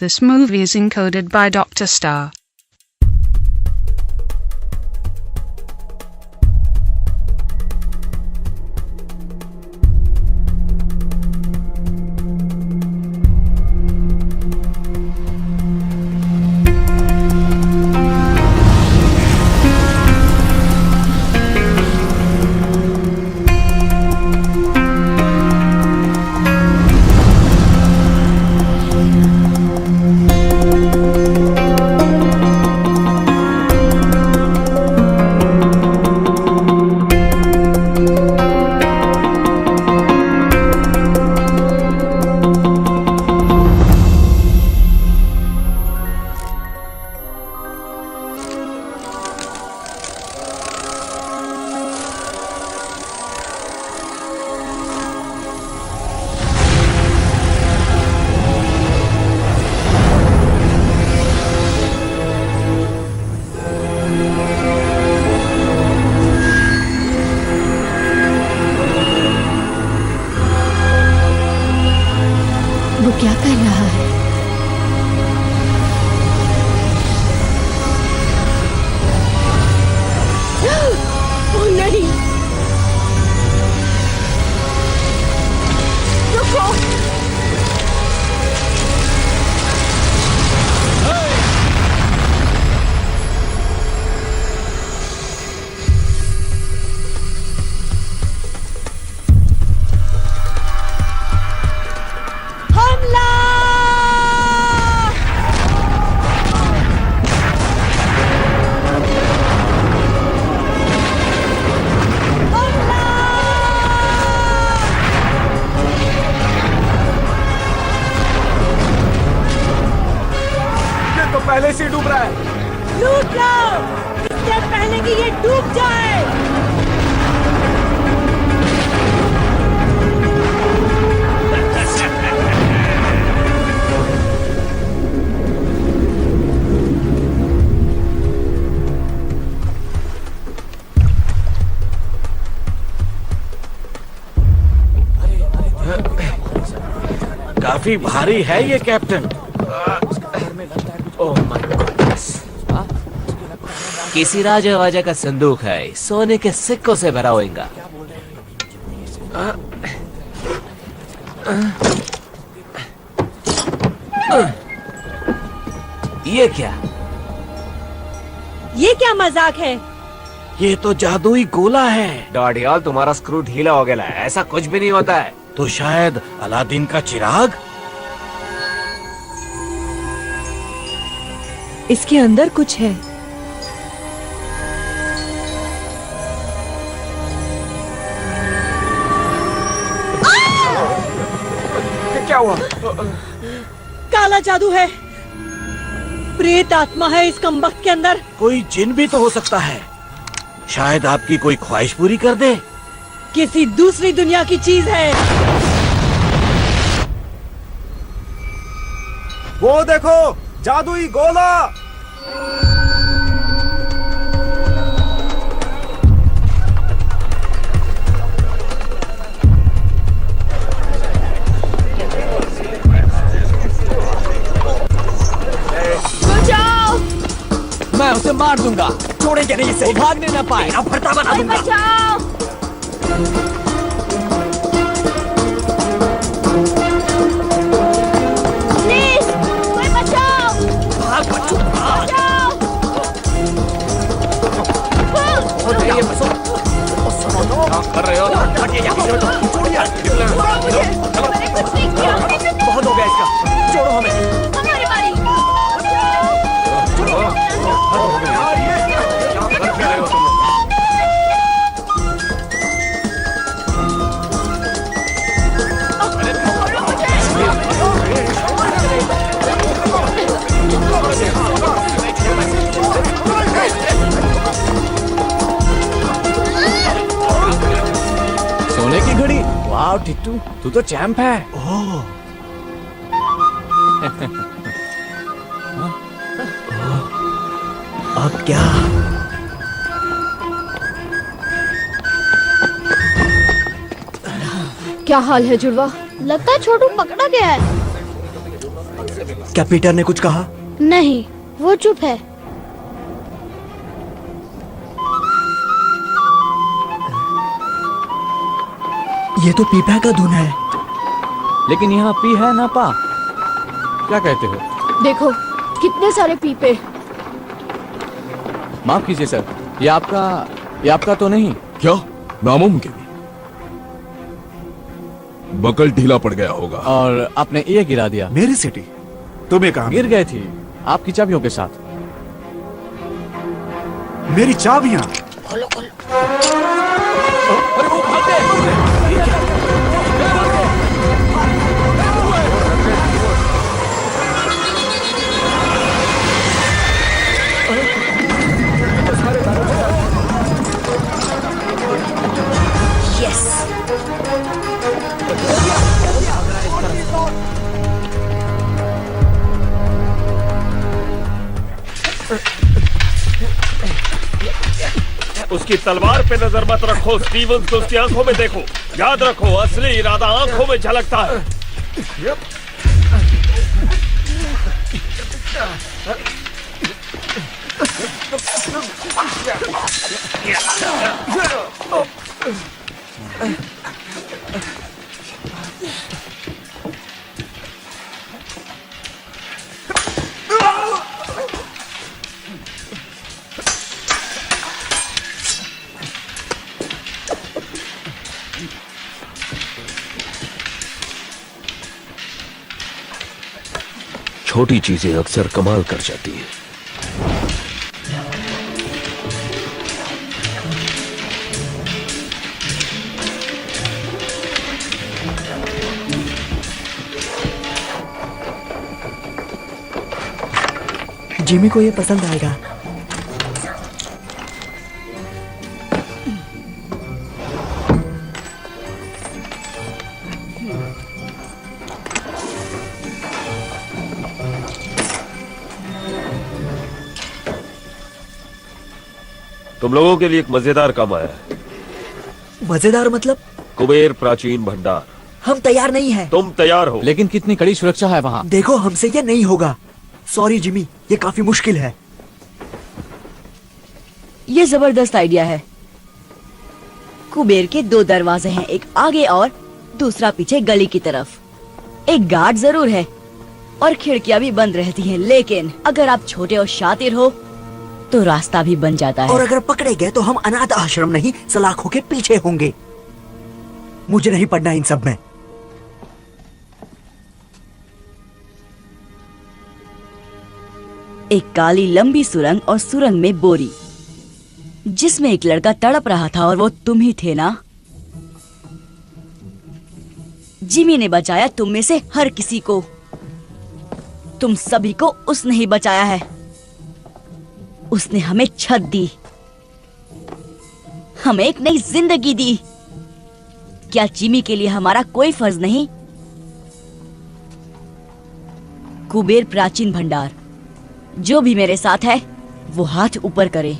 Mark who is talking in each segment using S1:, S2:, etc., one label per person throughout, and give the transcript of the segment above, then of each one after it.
S1: This movie is encoded by Dr. Star.
S2: वो क्या कर रहा है? ओह नहीं! रुको!
S3: पहले से डूब रहा है।
S2: लूट लो इससे पहले कि ये डूब जाए।
S3: काफी भारी है ये कैप्टन। Oh my goodness.
S4: किसी राजा वाजा का संदूक है, सोने के सिक्कों से भरा होगा। ये क्या?
S2: ये क्या मजाक है?
S3: ये तो जादुई गोला है।
S4: डॉडियाल, तुम्हारा स्क्रू ढीला हो गया है। ऐसा कुछ भी नहीं होता है।
S3: तो शायद अलादीन का चिराग।
S2: इसके अंदर कुछ है।
S3: क्या हुआ?
S2: काला जादू है। प्रेत आत्मा है इस कमबख्त के अंदर।
S3: कोई जिन भी तो हो सकता है। शायद आपकी कोई ख्वाहिश पूरी कर दे।
S2: किसी दूसरी दुनिया की चीज है।
S3: वो देखो, जादुई गोला।
S2: बचाओ!
S3: मैं उसे मार दूंगा, छोड़ेंगे नहीं इसे।
S4: भागने न पाए।
S3: फटा बना दूंगा।
S2: बचाओ! प्लीज, कोई बचाओ! बचाओ!
S4: कर रहे हो?
S2: मैंने कुछ नहीं किया।
S3: बहुत हो गया इसका, छोड़ो हमें।
S2: हमारी बारी।
S3: सोने की घड़ी। वाह टिट्टू, तू तो चैंप है। ओह। अब क्या?
S2: क्या हाल है जुड़वा?
S5: लगता है छोटू पकड़ा गया है। क्या पीटर ने कुछ कहा?
S6: नहीं, वो चुप है।
S5: ये तो पीपा का धुन है।
S3: लेकिन यहाँ पी है ना पा, क्या कहते हो?
S6: देखो कितने सारे पीपे।
S3: माफ कीजिए सर, ये आपका तो नहीं?
S7: क्या? नामुमकिन। बकल ढीला पड़ गया होगा।
S3: और आपने ये गिरा दिया।
S5: मेरी सिटी तुम्हें कहा?
S3: गिर गई थी आपकी चाबियों के साथ।
S5: मेरी चाबियां?
S8: उसकी तलवार पे नजर मत रखो स्टीवंस को उसकी आंखों में देखो। याद रखो असली इरादा आंखों में झलकता है।
S4: छोटी चीजें अक्सर कमाल कर जाती हैं।
S5: जिमी को ये पसंद आएगा।
S8: तुम लोगों के लिए एक मजेदार काम आया है।
S5: मजेदार मतलब?
S8: कुबेर प्राचीन भंडार।
S5: हम तैयार नहीं हैं।
S8: तुम तैयार हो?
S3: लेकिन कितनी कड़ी सुरक्षा है वहाँ।
S5: देखो हमसे ये नहीं होगा। सॉरी जिमी, ये काफी मुश्किल है।
S9: ये जबरदस्त आइडिया है। कुबेर के 2 दरवाजे हैं, एक आगे और दूसरा पीछे गली की तरफ। एक गार्ड जरूर है और खिड़कियां भी बंद रहती हैं, लेकिन अगर आप छोटे और शातिर हो तो रास्ता भी बन जाता है।
S5: और अगर पकड़े गए तो हम अनाथ आश्रम नहीं, सलाखों के पीछे होंगे। मुझे नहीं पढ़ना इन सब में।
S9: एक काली लंबी सुरंग और सुरंग में बोरी, जिसमें एक लड़का तड़प रहा था और वो तुम ही थे ना? जिमी ने बचाया तुम में से हर किसी को। तुम सभी को उसने ही बचाया है। उसने हमें छत दी, हमें एक नई जिंदगी दी। क्या जिमी के लिए हमारा कोई फर्ज नहीं? कुबेर प्राचीन भंडार, जो भी मेरे साथ है वो हाथ ऊपर करे।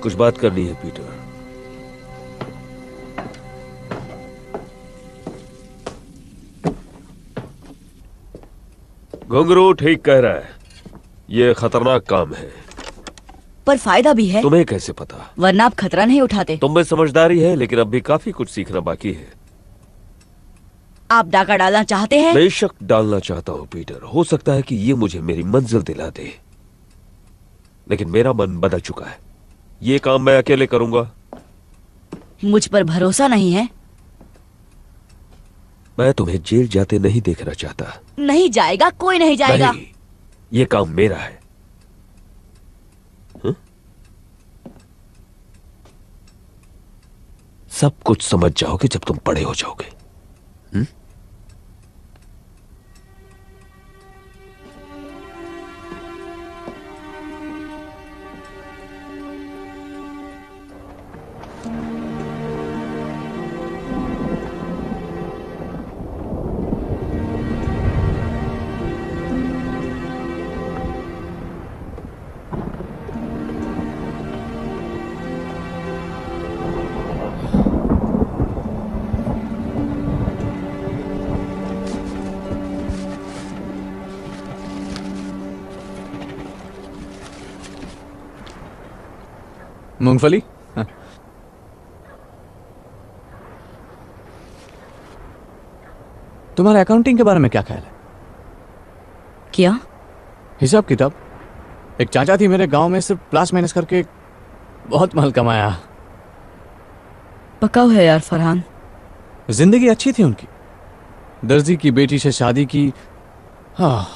S8: कुछ बात करनी है पीटर। घुंघरू ठीक कह रहा है, ये खतरनाक काम है।
S9: पर फायदा भी है।
S8: तुम्हें कैसे पता?
S9: वरना आप खतरा नहीं उठाते।
S8: तुम में समझदारी है, लेकिन अब भी काफी कुछ सीखना बाकी है।
S9: आप डाका डालना चाहते हैं?
S8: बेशक डालना चाहता हूं पीटर। हो सकता है कि ये मुझे मेरी मंजिल दिला दे, लेकिन मेरा मन बदल चुका है। ये काम मैं अकेले करूंगा।
S9: मुझ पर भरोसा नहीं है?
S8: मैं तुम्हें जेल जाते नहीं देखना चाहता।
S9: नहीं जाएगा, कोई नहीं जाएगा।
S8: नहीं, ये काम मेरा है। सब कुछ समझ जाओगे जब तुम बड़े हो जाओगे।
S3: मूंगफली? हाँ। तुम्हारा अकाउंटिंग के बारे में क्या ख्याल है?
S9: क्या?
S3: हिसाब किताब। एक चाचा थी मेरे गांव में, सिर्फ प्लस माइनस करके बहुत माल कमाया।
S9: पकाओ है यार फरहान।
S3: जिंदगी अच्छी थी उनकी। दर्जी की बेटी से शादी की। हाँ,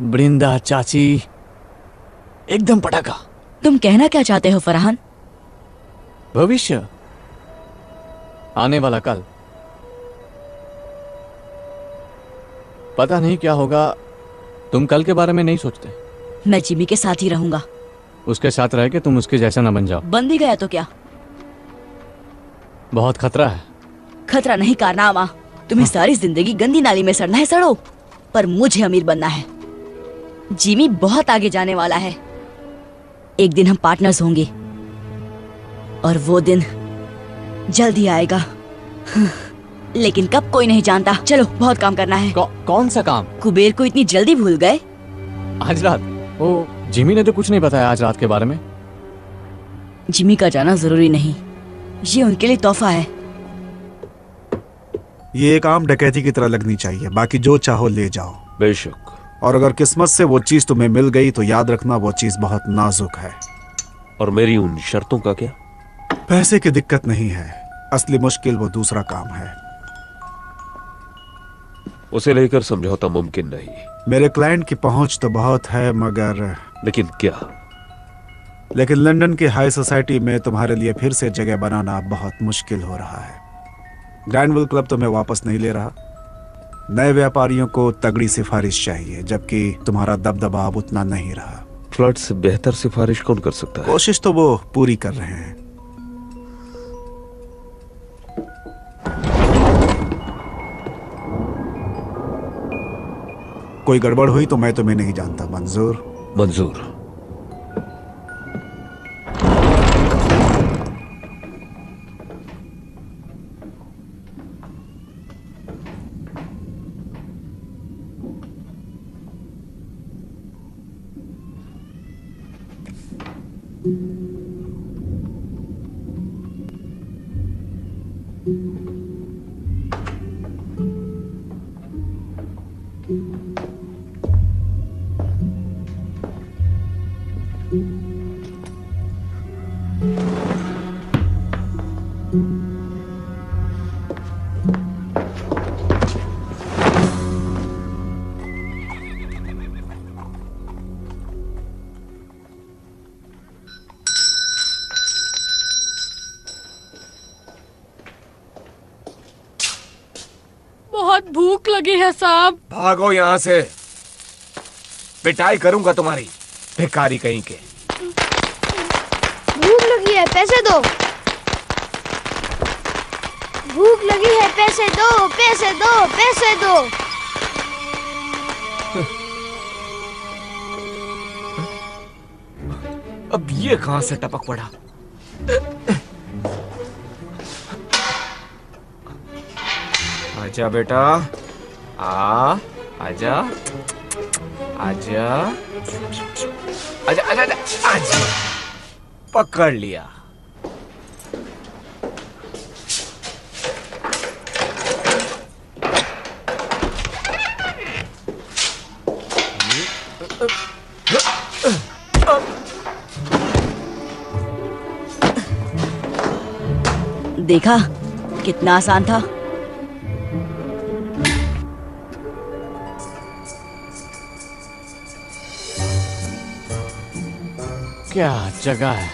S3: बृंदा चाची एकदम पटाखा।
S9: तुम कहना क्या चाहते हो फरहान?
S3: भविष्य, आने वाला कल। पता नहीं क्या होगा। तुम कल के बारे में नहीं सोचते।
S9: मैं जिमी के साथ ही रहूंगा।
S3: उसके साथ रह के तुम उसके जैसा ना बन जाओ।
S9: बन भी गया तो क्या?
S3: बहुत खतरा है।
S9: खतरा नहीं कारनामा। तुम्हें सारी जिंदगी गंदी नाली में सड़ना है, सड़ो, पर मुझे अमीर बनना है। जिमी बहुत आगे जाने वाला है। एक दिन हम पार्टनर्स होंगे और वो दिन जल्द ही आएगा। लेकिन कब कोई नहीं जानता। चलो, बहुत काम करना है।
S3: कौन सा काम?
S9: कुबेर को इतनी जल्दी भूल गए?
S3: आज रात? ओ, जिमी ने तो कुछ नहीं बताया आज रात के बारे में।
S9: जिमी का जाना जरूरी नहीं, ये उनके लिए तोहफा है।
S10: ये एक आम डकैती की तरह लगनी चाहिए। बाकी जो चाहो ले जाओ।
S8: बेशक।
S10: और अगर किस्मत से वो चीज तुम्हें मिल गई तो याद रखना वो चीज बहुत नाजुक है।
S8: और मेरी उन शर्तों का क्या?
S10: पैसे की दिक्कत नहीं है, असली मुश्किल वो दूसरा काम है।
S8: उसे लेकर समझौता मुमकिन नहीं।
S10: मेरे क्लाइंट की पहुंच तो बहुत है, मगर
S8: लेकिन क्या?
S10: लेकिन लंदन की हाई सोसाइटी में तुम्हारे लिए फिर से जगह बनाना बहुत मुश्किल हो रहा है। ग्रैंडविल क्लब तुम्हें वापस नहीं ले रहा। नए व्यापारियों को तगड़ी सिफारिश चाहिए, जबकि तुम्हारा दबदबा अब उतना नहीं रहा।
S8: फ्लड से बेहतर सिफारिश कौन कर सकता है?
S10: कोशिश तो वो पूरी कर रहे हैं। कोई गड़बड़ हुई तो मैं तुम्हें नहीं जानता। मंजूर?
S8: मंजूर।
S2: बहुत भूख लगी है साहब।
S3: भागो यहाँ से, पिटाई करूंगा तुम्हारी, भिखारी कहीं के।
S6: भूख लगी है, पैसे दो। भूख लगी है, पैसे दो, पैसे दो, पैसे दो।
S3: अब ये कहां से टपक पड़ा? आजा बेटा, आजा, आजा, आजा, आजा, आजा, आजा। पकड़ लिया।
S9: देखा कितना आसान था।
S3: क्या जगह है।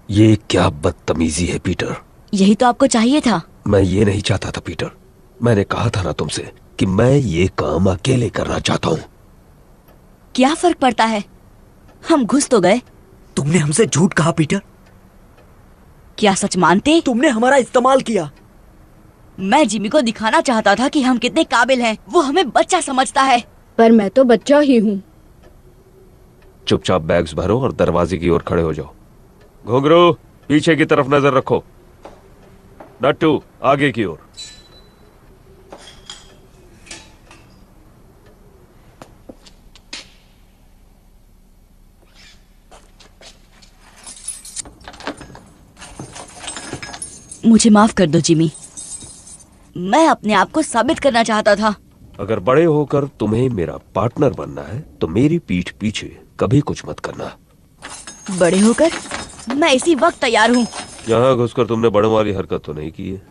S8: ये क्या बदतमीजी है पीटर।
S9: यही तो आपको चाहिए था।
S8: मैं ये नहीं चाहता था पीटर। मैंने कहा था ना तुमसे कि मैं ये काम अकेले करना चाहता हूं।
S9: क्या फर्क पड़ता है, हम घुस तो गए।
S5: तुमने हमसे झूठ कहा पीटर।
S9: क्या सच मानते?
S5: तुमने हमारा इस्तेमाल किया।
S9: मैं जिमी को दिखाना चाहता था कि हम कितने काबिल हैं। वो हमें बच्चा समझता है।
S6: पर मैं तो बच्चा ही हूँ।
S8: चुपचाप बैग्स भरो और दरवाजे की ओर खड़े हो जाओ। घुंघरू, पीछे की तरफ नजर रखो। नट्टू, आगे की ओर।
S9: मुझे माफ कर दो जिमी, मैं अपने आप को साबित करना चाहता था।
S8: अगर बड़े होकर तुम्हें मेरा पार्टनर बनना है तो मेरी पीठ पीछे कभी कुछ मत करना।
S9: बड़े होकर मैं इसी वक्त तैयार हूँ।
S8: यहाँ घुसकर तुमने बड़ों वाली हरकत तो नहीं की है?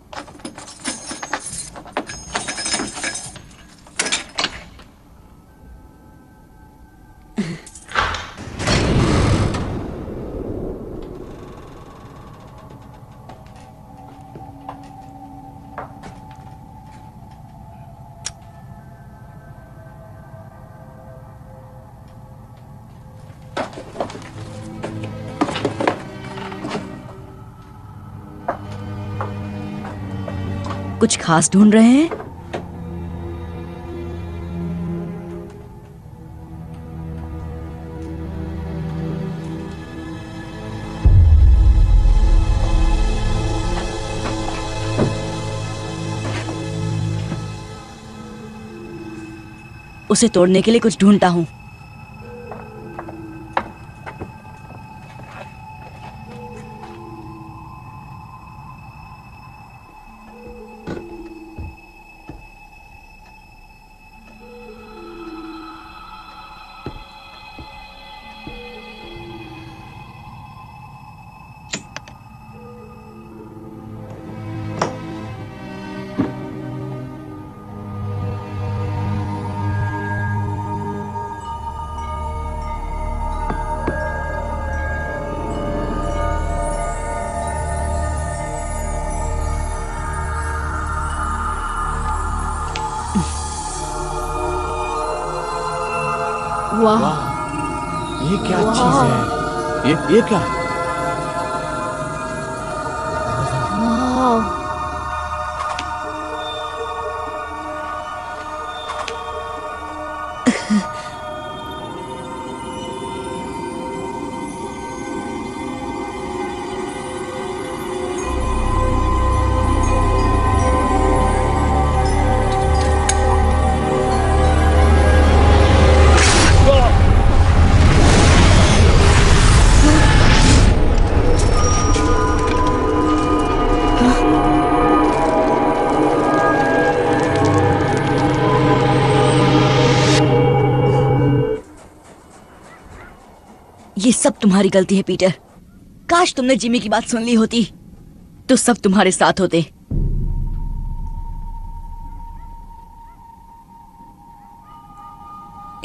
S9: कुछ खास ढूंढ रहे हैं? उसे तोड़ने के लिए कुछ ढूंढता हूं।
S6: वाह,
S3: ये क्या चीज है? ये क्या है?
S6: वाह, ये सब तुम्हारी गलती है पीटर। काश तुमने जिमी की बात सुन ली होती तो सब तुम्हारे साथ होते।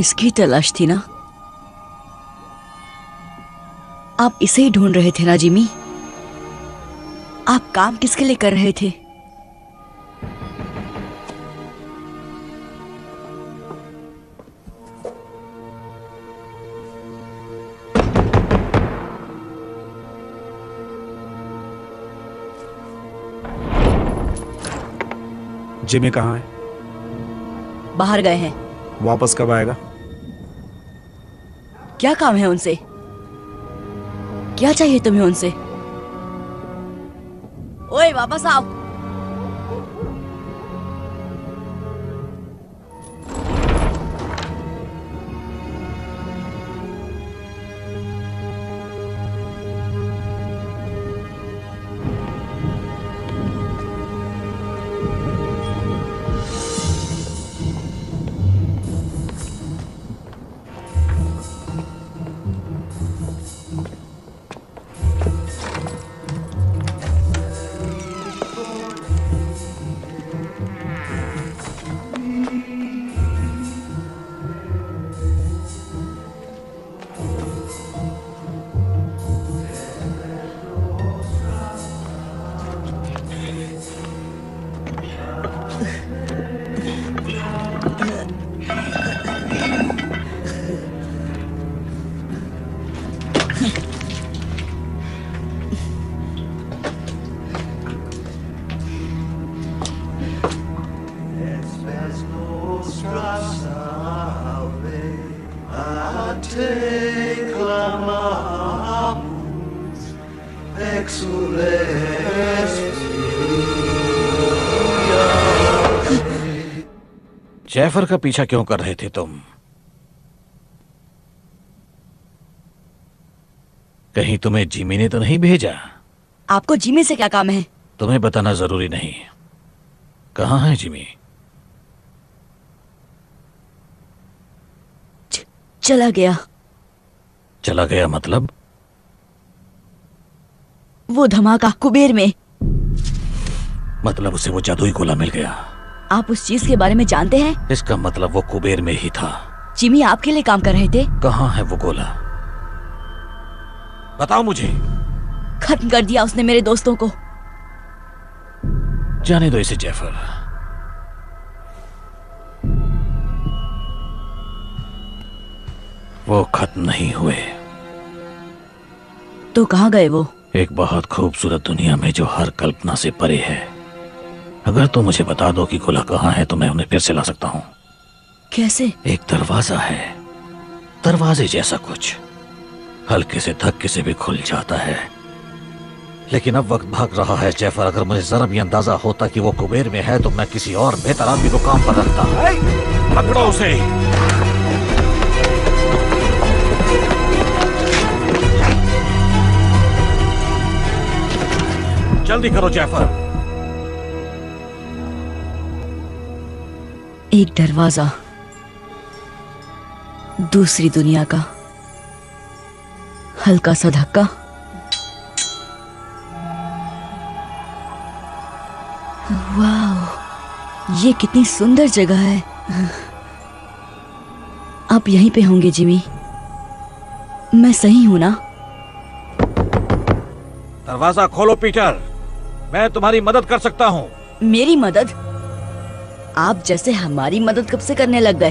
S6: इसकी तलाश थी ना? आप इसे ही ढूंढ रहे थे ना जिमी? आप काम किसके लिए कर रहे थे?
S10: जिमी कहाँ है?
S9: बाहर गए हैं।
S10: वापस कब आएगा?
S9: क्या काम है उनसे? क्या चाहिए तुम्हें उनसे? ओए वापस आओ।
S3: जैफर का पीछा क्यों कर रहे थे तुम? कहीं तुम्हें जिमी ने तो नहीं भेजा?
S6: आपको जिमी से क्या काम है?
S3: तुम्हें बताना जरूरी नहीं। कहाँ है जिमी?
S6: चला गया।
S3: चला गया मतलब?
S6: वो धमाका कुबेर में।
S3: मतलब उसे वो जादुई गोला मिल गया।
S6: आप उस चीज के बारे में जानते हैं?
S3: इसका मतलब वो कुबेर में ही था।
S6: जिमी आपके लिए काम कर रहे थे।
S3: कहाँ है वो गोला? बताओ मुझे।
S6: खत्म कर दिया उसने मेरे दोस्तों को।
S3: जाने दो इसे जैफर। वो खत्म नहीं हुए।
S6: तो कहाँ गए वो?
S3: एक बहुत खूबसूरत दुनिया में जो हर कल्पना से परे है। अगर तुम मुझे बता दो कि गोला कहाँ है तो मैं उन्हें फिर से ला सकता हूँ।
S6: कैसे?
S3: एक दरवाजा है, दरवाजे जैसा कुछ, हल्के से धक्के से भी खुल जाता है। लेकिन अब वक्त भाग रहा है जैफर। अगर मुझे जरा भी अंदाजा होता कि वो कुबेर में है तो मैं किसी और बेहतर आदमी को काम पर रखता। पकड़ो उसे। जल्दी करो जैफर।
S6: एक दरवाजा दूसरी दुनिया का, हल्का सा धक्का, वाह, ये कितनी सुंदर जगह है। आप यहीं पे होंगे जिमी? मैं सही हूं ना?
S3: दरवाजा खोलो पीटर, मैं तुम्हारी मदद कर सकता हूँ।
S6: मेरी मदद? आप जैसे हमारी मदद कब से करने लग गए?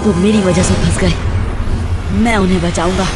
S6: वो मेरी वजह से फंस गए, मैं उन्हें बचाऊंगा।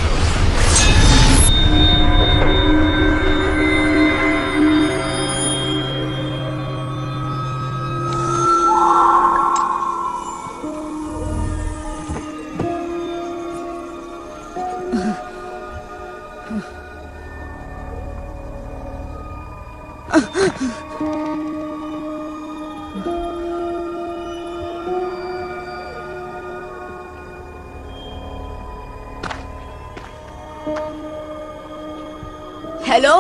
S6: हेलो,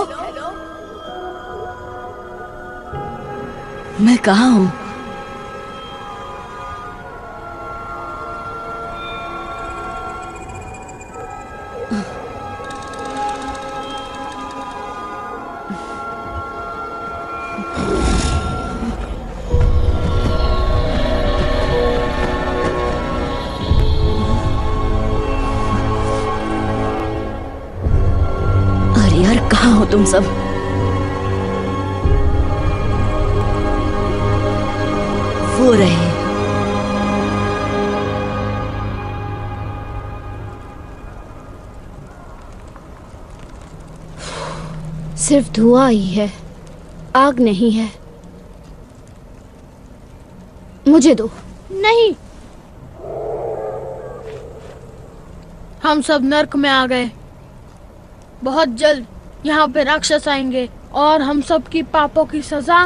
S6: मैं कहाँ हूँ? अरे यार, कहाँ हो तुम सब? वो रहे।
S11: सिर्फ धुआं ही है, आग नहीं है। मुझे दो। नहीं, हम सब नर्क में आ गए। बहुत जल्द यहाँ पे राक्षस आएंगे और हम सब की पापों की सजा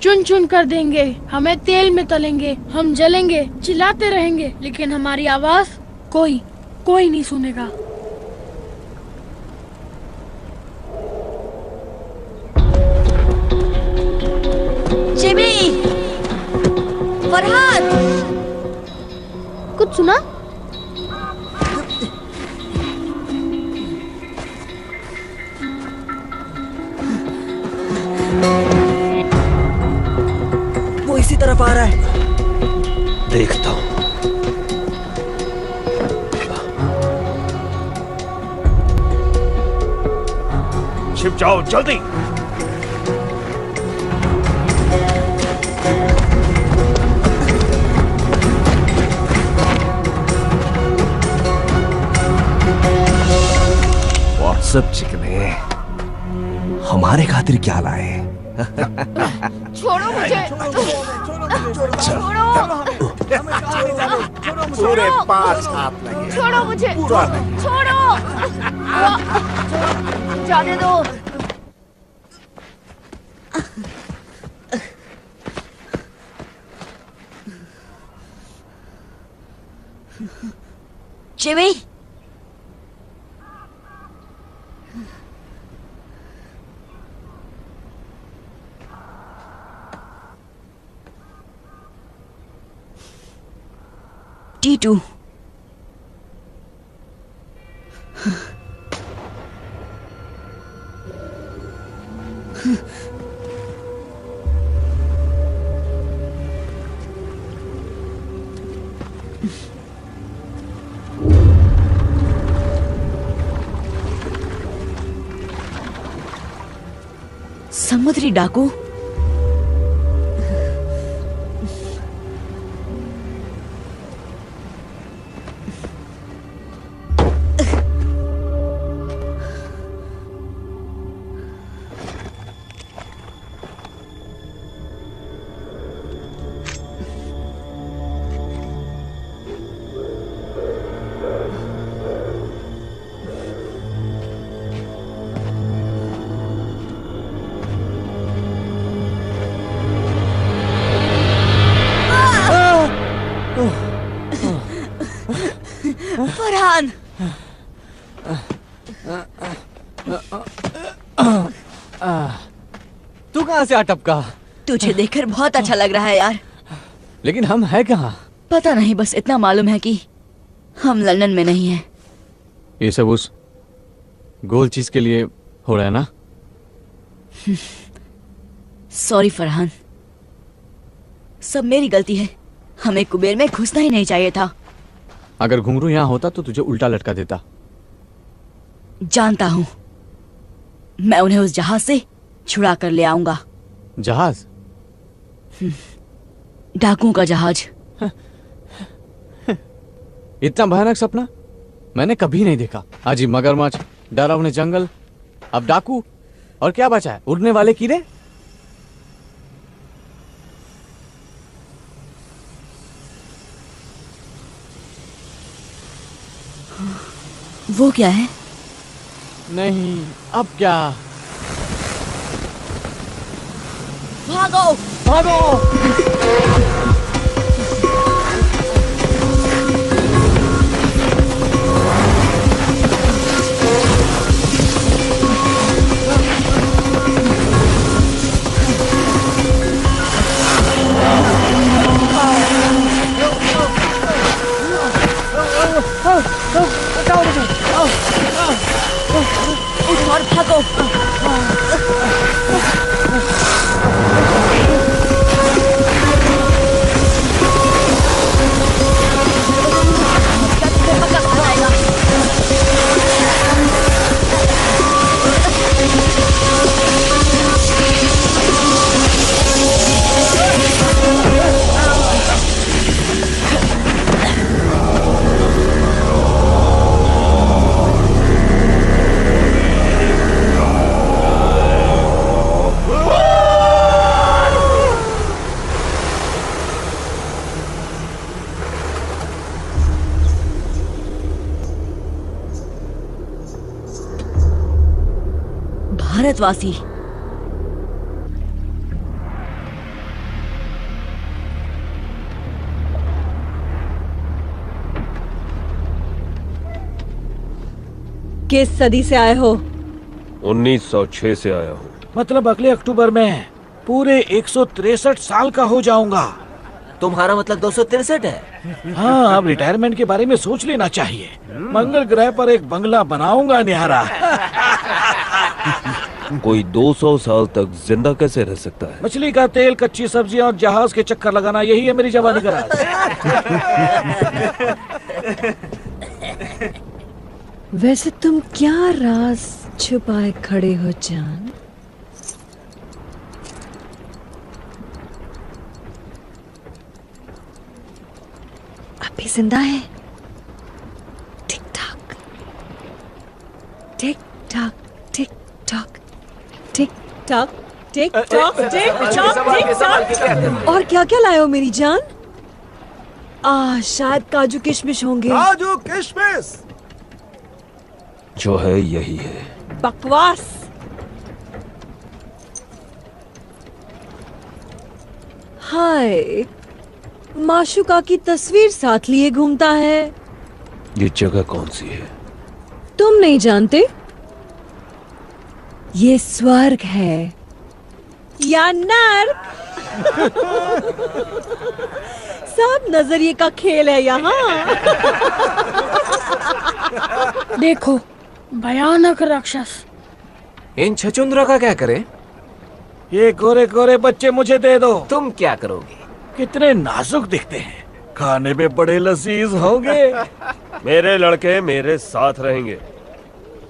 S11: चुन चुन कर देंगे। हमें तेल में तलेंगे, हम जलेंगे, चिल्लाते रहेंगे, लेकिन हमारी आवाज कोई नहीं सुनेगा।
S6: जिमी, फरहाद,
S11: कुछ सुना?
S5: वो इसी तरफ आ रहा है।
S8: देखता हूं। छिप जाओ जल्दी।
S4: सब चिकने हमारे खातिर क्या लाए?
S11: छोड़ो मुझे। छोड़ो।
S10: पूरे 5 हाथ लगे।
S11: छोड़ो मुझे। छोड़ो।
S9: जाने दो। Jimmy, T2। समुद्री डाकू। फरहान,
S4: तू कहाँ से आ टपका?
S9: तुझे देखकर बहुत अच्छा लग रहा है यार।
S4: लेकिन हम हैं कहाँ?
S9: पता नहीं, बस इतना मालूम है कि हम लंदन में नहीं हैं।
S4: ये सब उस गोल चीज के लिए हो रहा है ना?
S9: सॉरी फरहान, सब मेरी गलती है। हमें कुबेर में घुसना ही नहीं चाहिए था।
S4: अगर घुंघरू यहाँ होता तो तुझे उल्टा लटका देता।
S9: जानता हूँ, मैं उन्हें उस जहाज से छुड़ा कर ले आऊंगा।
S4: जहाज?
S9: डाकुओं का जहाज।
S4: इतना भयानक सपना मैंने कभी नहीं देखा। अजीब मगरमच्छ, डरावने जंगल, अब डाकू, और क्या बचा है? उड़ने वाले कीड़े।
S9: वो क्या है?
S4: नहीं, अब क्या?
S9: भागो!
S4: भागो!
S9: और भागो! भारतवासी।
S2: किस सदी से आए हो?
S8: 1906 से आया हूँ।
S3: मतलब अगले अक्टूबर में पूरे 163 साल का हो जाऊंगा।
S5: तुम्हारा मतलब 263 है?
S3: हाँ, अब रिटायरमेंट के बारे में सोच लेना चाहिए। मंगल ग्रह पर एक बंगला बनाऊंगा न्यारा।
S8: कोई 200 साल तक जिंदा कैसे रह सकता है?
S3: मछली का तेल, कच्ची सब्जियां और जहाज के चक्कर लगाना, यही है मेरी जवानी का राज।
S2: वैसे तुम क्या राज छुपाए खड़े हो जान? अभी जिंदा है? Tick tock, tick tock, tick tock, tick tock, tick tock, tick tock, tick tock. और क्या क्या लाए हो मेरी जान? शायद काजू किशमिश होंगे।
S10: काजू किशमिश?
S8: जो है यही है।
S2: बकवास। हाय, माशुका की तस्वीर साथ लिए घूमता है।
S8: ये जगह कौन सी है?
S2: तुम नहीं जानते? ये स्वर्ग है या नर्क। सब नजरिए का खेल है यहाँ।
S11: देखो, भयानक राक्षस।
S12: इन छचुंद्रों का क्या करें?
S3: ये गोरे गोरे बच्चे मुझे दे दो।
S12: तुम क्या करोगे?
S3: कितने नाजुक दिखते हैं, खाने में बड़े लजीज होंगे।
S8: मेरे लड़के मेरे साथ रहेंगे।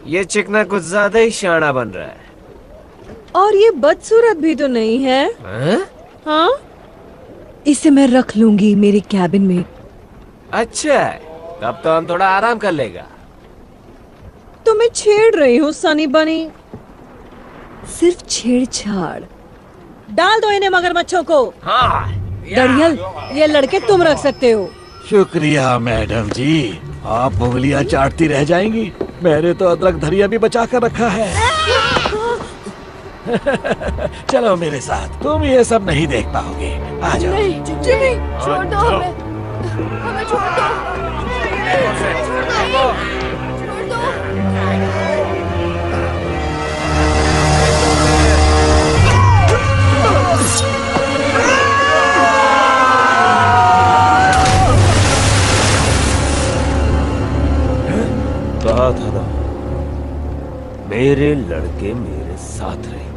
S12: ये चिकना कुछ ज्यादा ही शाना बन रहा है।
S2: और ये बदसूरत भी तो नहीं है। हाँ? इसे मैं रख लूंगी मेरे कैबिन में।
S12: अच्छा है, तब तो हम थोड़ा आराम कर लेगा।
S2: तो मैं छेड़ रही हूँ सनी बनी। सिर्फ छेड़छाड़। डाल दो इन्हें मगरमच्छों को।
S12: हाँ।
S2: दड़ियल, ये लड़के तुम रख सकते हो।
S3: शुक्रिया मैडम जी, आप उंगलियां चाटती रह जाएंगी। मैंने तो अदरक धरिया भी बचा कर रखा है। चलो मेरे साथ, तुम ये सब नहीं देख पाओगे। आ जाओ।
S11: नहीं, जिमी, छोड़ दो हमें। हमें छोड़ दो। छोड़ दो।
S8: कहा था ना, मेरे लड़के मेरे साथ रहेंगे।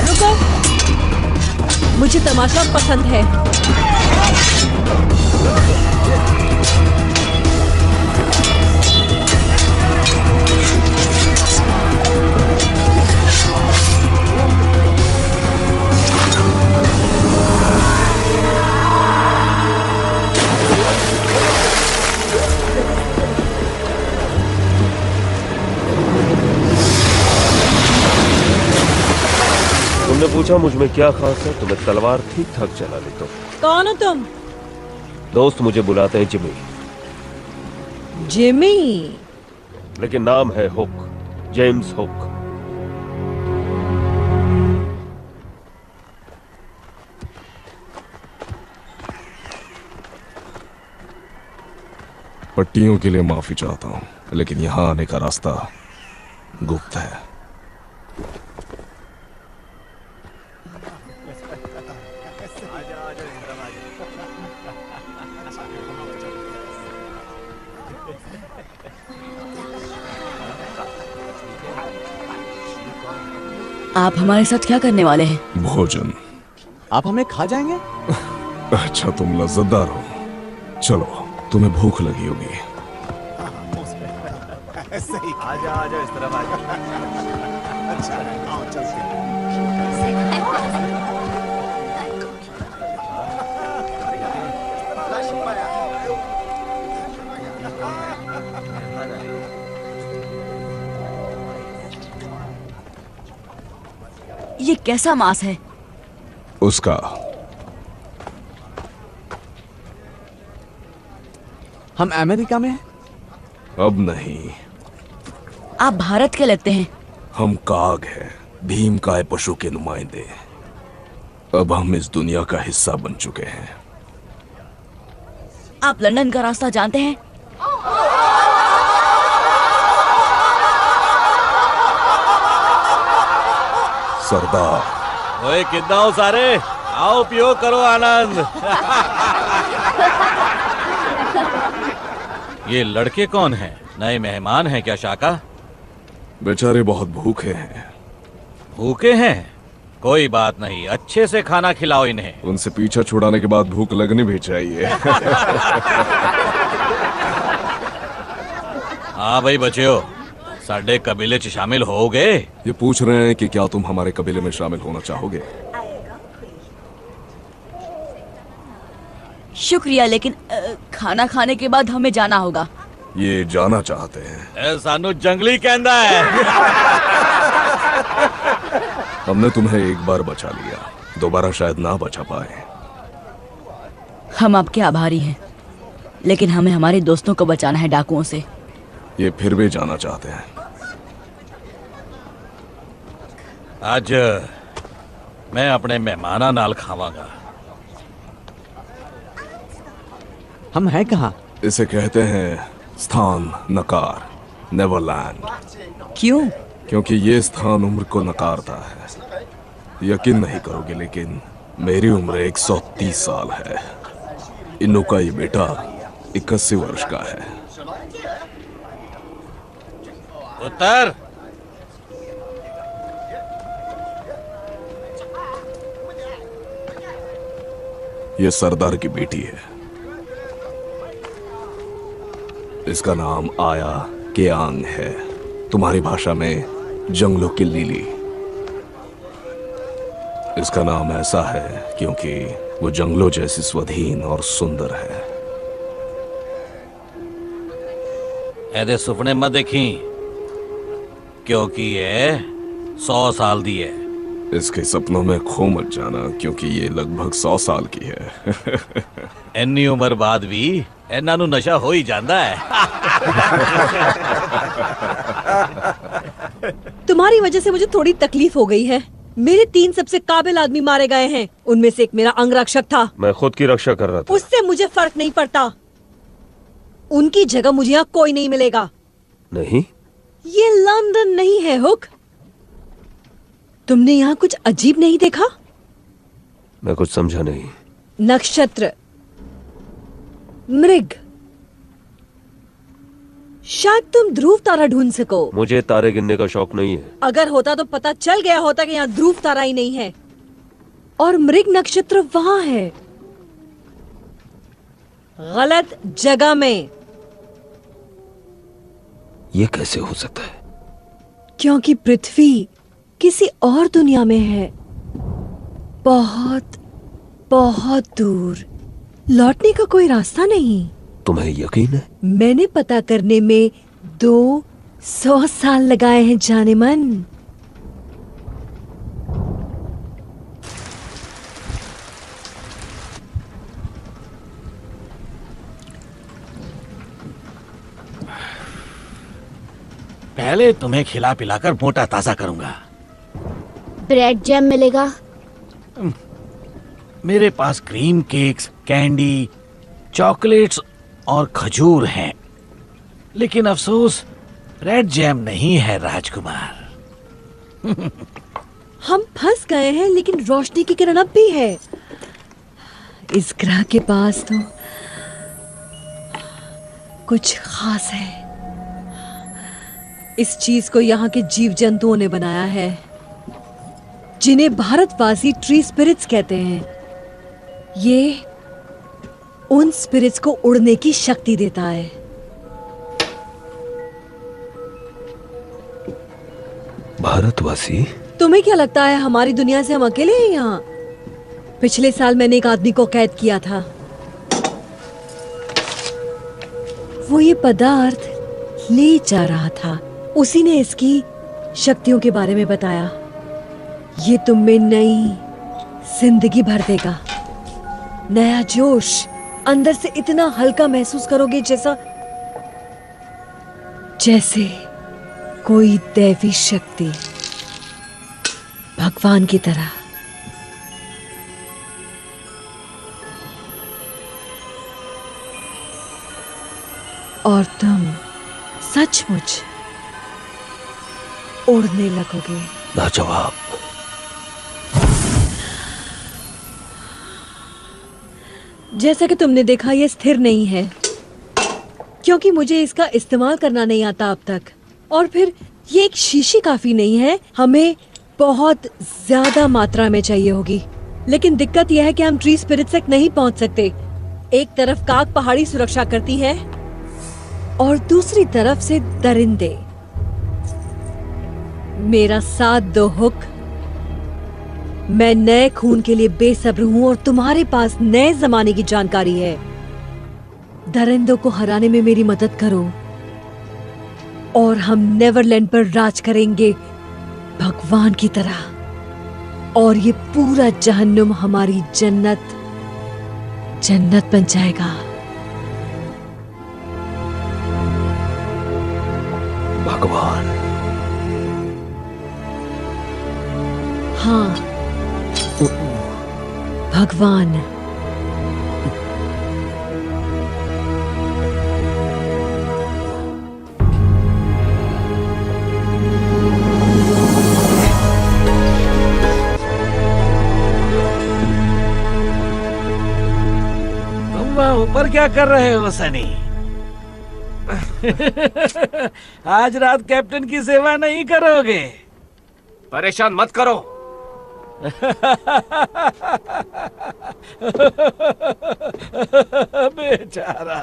S2: रुको, मुझे तमाशा पसंद है।
S8: तुमने पूछा मुझ में क्या खास है, तो मैं तलवार ठीक ठाक चला लेता हूँ।
S2: कौन हो तुम?
S8: दोस्त मुझे बुलाते हैं जिमी,
S2: जिमी।
S8: लेकिन नाम है हुक, जेम्स हुक।
S7: पट्टियों के लिए माफी चाहता हूँ, लेकिन यहाँ आने का रास्ता गुप्त है।
S6: आप हमारे साथ क्या करने वाले हैं?
S7: भोजन।
S4: आप हमें खा जाएंगे?
S7: अच्छा, तुम लज्जतदार हो। चलो, तुम्हें भूख लगी होगी।
S12: आजा आजा, इस तरफ आजा। अच्छा, आओ चलते हैं।
S6: ये कैसा मांस है?
S7: उसका।
S4: हम अमेरिका में हैं?
S7: अब नहीं।
S6: आप भारत के लगते हैं।
S7: हम काग हैं, भीमकाय पशु के नुमाइंदे। अब हम इस दुनिया का हिस्सा बन चुके हैं।
S6: आप लंदन का रास्ता जानते हैं?
S7: सरदार।
S3: ओए कितना हो सारे, आओ पियो करो आनंद। ये लड़के कौन हैं? नए मेहमान हैं क्या शाका?
S7: बेचारे बहुत भूखे हैं।
S3: भूखे हैं? कोई बात नहीं, अच्छे से खाना खिलाओ इन्हें।
S7: उनसे पीछा छुड़ाने के बाद भूख लगनी भी चाहिए।
S3: हाँ भाई बच्चों, साडे कबीले च शामिल होगे?
S7: ये पूछ रहे हैं कि क्या तुम हमारे कबीले में शामिल होना चाहोगे?
S6: शुक्रिया, लेकिन खाना खाने के बाद हमें जाना होगा।
S7: ये जाना चाहते हैं।
S3: सानू जंगली कहंदा है।
S7: हमने तुम्हें एक बार बचा लिया, दोबारा शायद ना बचा पाए।
S6: हम आपके आभारी हैं, लेकिन हमें हमारे दोस्तों को बचाना है डाकुओं से।
S7: ये फिर भी जाना चाहते हैं।
S3: आज मैं अपने मेहमाना नाल खावांगा।
S4: हम हैं कहाँ?
S7: इसे कहते हैं स्थान नकार, नेवरलैंड।
S6: क्यों?
S7: क्योंकि ये स्थान उम्र को नकारता है। यकीन नहीं करोगे, लेकिन मेरी उम्र 130 साल है। इन्नू का ये बेटा 81 वर्ष का है।
S3: उत्तर
S7: ये सरदार की बेटी है। इसका नाम आया केआंग है, तुम्हारी भाषा में जंगलों की लिली। इसका नाम ऐसा है क्योंकि वो जंगलों जैसी स्वाधीन और सुंदर है।
S3: ऐदे सुपने मत देखी, क्योंकि ये 100 साल दी है।
S7: इसके सपनों में खो मत जाना, क्योंकि ये लगभग 100 साल की है।
S3: इन्नी उम्र बाद भी इन्हां नू नशा हो ही जाता है।
S2: तुम्हारी वजह से मुझे थोड़ी तकलीफ हो गई है। मेरे 3 सबसे काबिल आदमी मारे गए हैं। उनमें से एक मेरा अंगरक्षक था।
S8: मैं खुद की रक्षा कर रहा था।
S2: उससे मुझे फर्क नहीं पड़ता। उनकी जगह मुझे यहाँ कोई नहीं मिलेगा।
S8: नहीं,
S2: ये लंदन नहीं है हुक। तुमने यहाँ कुछ अजीब नहीं देखा?
S8: मैं कुछ समझा नहीं।
S2: नक्षत्र, मृग, शायद तुम ध्रुव तारा ढूंढ सको।
S8: मुझे तारे गिनने का शौक नहीं है।
S2: अगर होता तो पता चल गया होता कि यहाँ ध्रुव तारा ही नहीं है और मृग नक्षत्र वहां है, गलत जगह में।
S8: ये कैसे हो सकता है?
S2: क्योंकि पृथ्वी किसी और दुनिया में है, बहुत बहुत दूर। लौटने का कोई रास्ता नहीं।
S8: तुम्हें यकीन है?
S2: मैंने पता करने में 200 साल लगाए हैं जाने मन।
S3: पहले तुम्हें खिला पिलाकर मोटा ताजा करूंगा।
S11: ब्रेड जैम मिलेगा?
S3: मेरे पास क्रीम केक्स, कैंडी, चॉकलेट्स और खजूर हैं, लेकिन अफसोस रेड जैम नहीं है राजकुमार।
S2: हम फंस गए हैं, लेकिन रोशनी की किरण अब भी है। इस ग्रह के पास तो कुछ खास है। इस चीज को यहाँ के जीव जंतुओं ने बनाया है, जिन्हें भारतवासी ट्री स्पिरिट्स कहते हैं। ये उन स्पिरिट्स को उड़ने की शक्ति देता है।
S8: भारतवासी?
S2: तुम्हें क्या लगता है हमारी दुनिया से हम अकेले हैं यहाँ? पिछले साल मैंने एक आदमी को कैद किया था। वो ये पदार्थ ले जा रहा था। उसी ने इसकी शक्तियों के बारे में बताया। ये तुम में नई जिंदगी भर देगा, नया जोश। अंदर से इतना हल्का महसूस करोगे जैसे कोई दैवी शक्ति, भगवान की तरह। और तुम सचमुच उड़ने लगोगे।
S8: लाजवाब।
S2: जैसा कि तुमने देखा, ये स्थिर नहीं है, क्योंकि मुझे इसका इस्तेमाल करना नहीं आता अब तक। और फिर ये एक शीशी काफी नहीं है, हमें बहुत ज्यादा मात्रा में चाहिए होगी। लेकिन दिक्कत यह है कि हम ट्री स्पिरिट्स तक नहीं पहुंच सकते। एक तरफ काग पहाड़ी सुरक्षा करती है और दूसरी तरफ से दरिंदे। मेरा साथ दो हुक, मैं नए खून के लिए बेसब्र हूँ और तुम्हारे पास नए जमाने की जानकारी है। दरिंदों को हराने में मेरी मदद करो और हम नेवरलैंड पर राज करेंगे भगवान की तरह, और ये पूरा जहन्नुम हमारी जन्नत बन जाएगा।
S3: भगवान?
S2: हाँ, भगवान।
S12: तुम वहाँ ऊपर क्या कर रहे हो सनी? आज रात कैप्टन की सेवा नहीं करोगे?
S8: परेशान मत करो।
S12: बेचारा।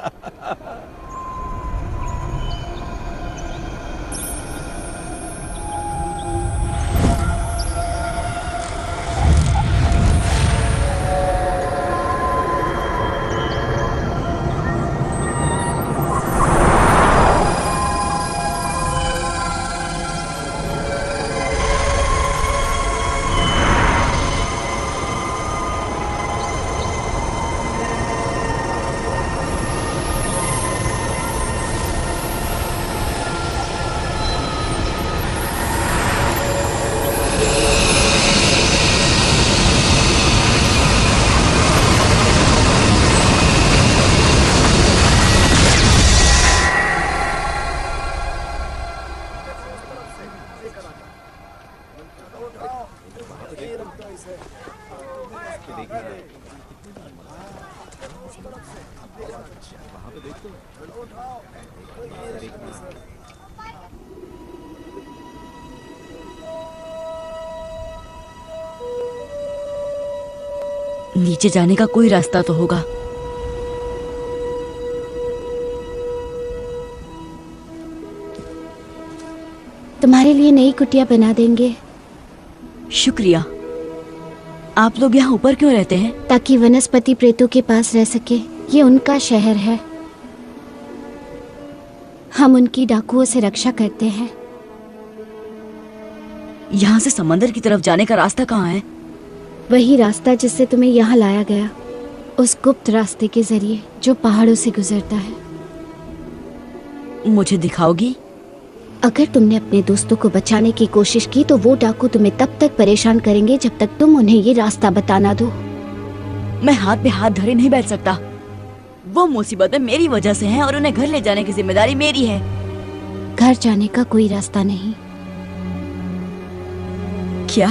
S6: नीचे जाने का कोई रास्ता तो होगा।
S13: तुम्हारे लिए नई कुटिया बना देंगे।
S6: शुक्रिया। आप लोग यहाँ ऊपर क्यों रहते हैं?
S13: ताकि वनस्पति प्रेतों के पास रह सके। ये उनका शहर है। हम उनकी डाकुओं से रक्षा करते हैं।
S6: यहाँ से समंदर की तरफ जाने का रास्ता कहाँ है?
S13: वही रास्ता जिससे तुम्हें यहाँ लाया गया, उस गुप्त रास्ते के जरिए जो पहाड़ों से गुजरता है।
S6: मुझे दिखाओगी?
S13: अगर तुमने अपने दोस्तों को बचाने की कोशिश की तो वो डाकू तुम्हें तब तक परेशान करेंगे जब तक तुम उन्हें ये रास्ता बता ना दो।
S6: मैं हाथ पे हाथ धरे नहीं बैठ सकता। वो मुसीबतें मेरी वजह से हैं और उन्हें घर ले जाने की जिम्मेदारी मेरी है।
S13: घर जाने का कोई रास्ता नहीं।
S6: क्या?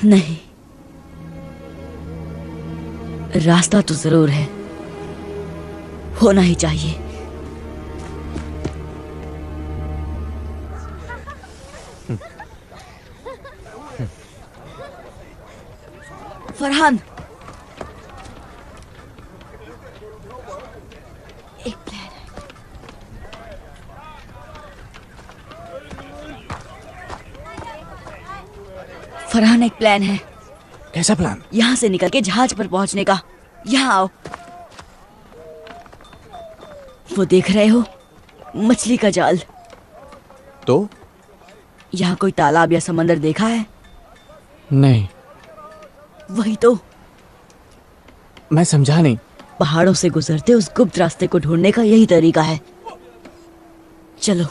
S6: नहीं, रास्ता तो जरूर है, होना ही चाहिए। फरहान, एक प्लान है। फरहान, एक प्लान है।
S4: कैसा प्लान?
S6: यहाँ से निकल के जहाज पर पहुंचने का। यहाँ आओ। वो देख रहे हो, मछली का जाल।
S4: तो
S6: यहाँ कोई तालाब या समंदर देखा है?
S4: नहीं।
S6: वही तो।
S4: मैं समझा नहीं।
S6: पहाड़ों से गुजरते उस गुप्त रास्ते को ढूंढने का यही तरीका है। चलो।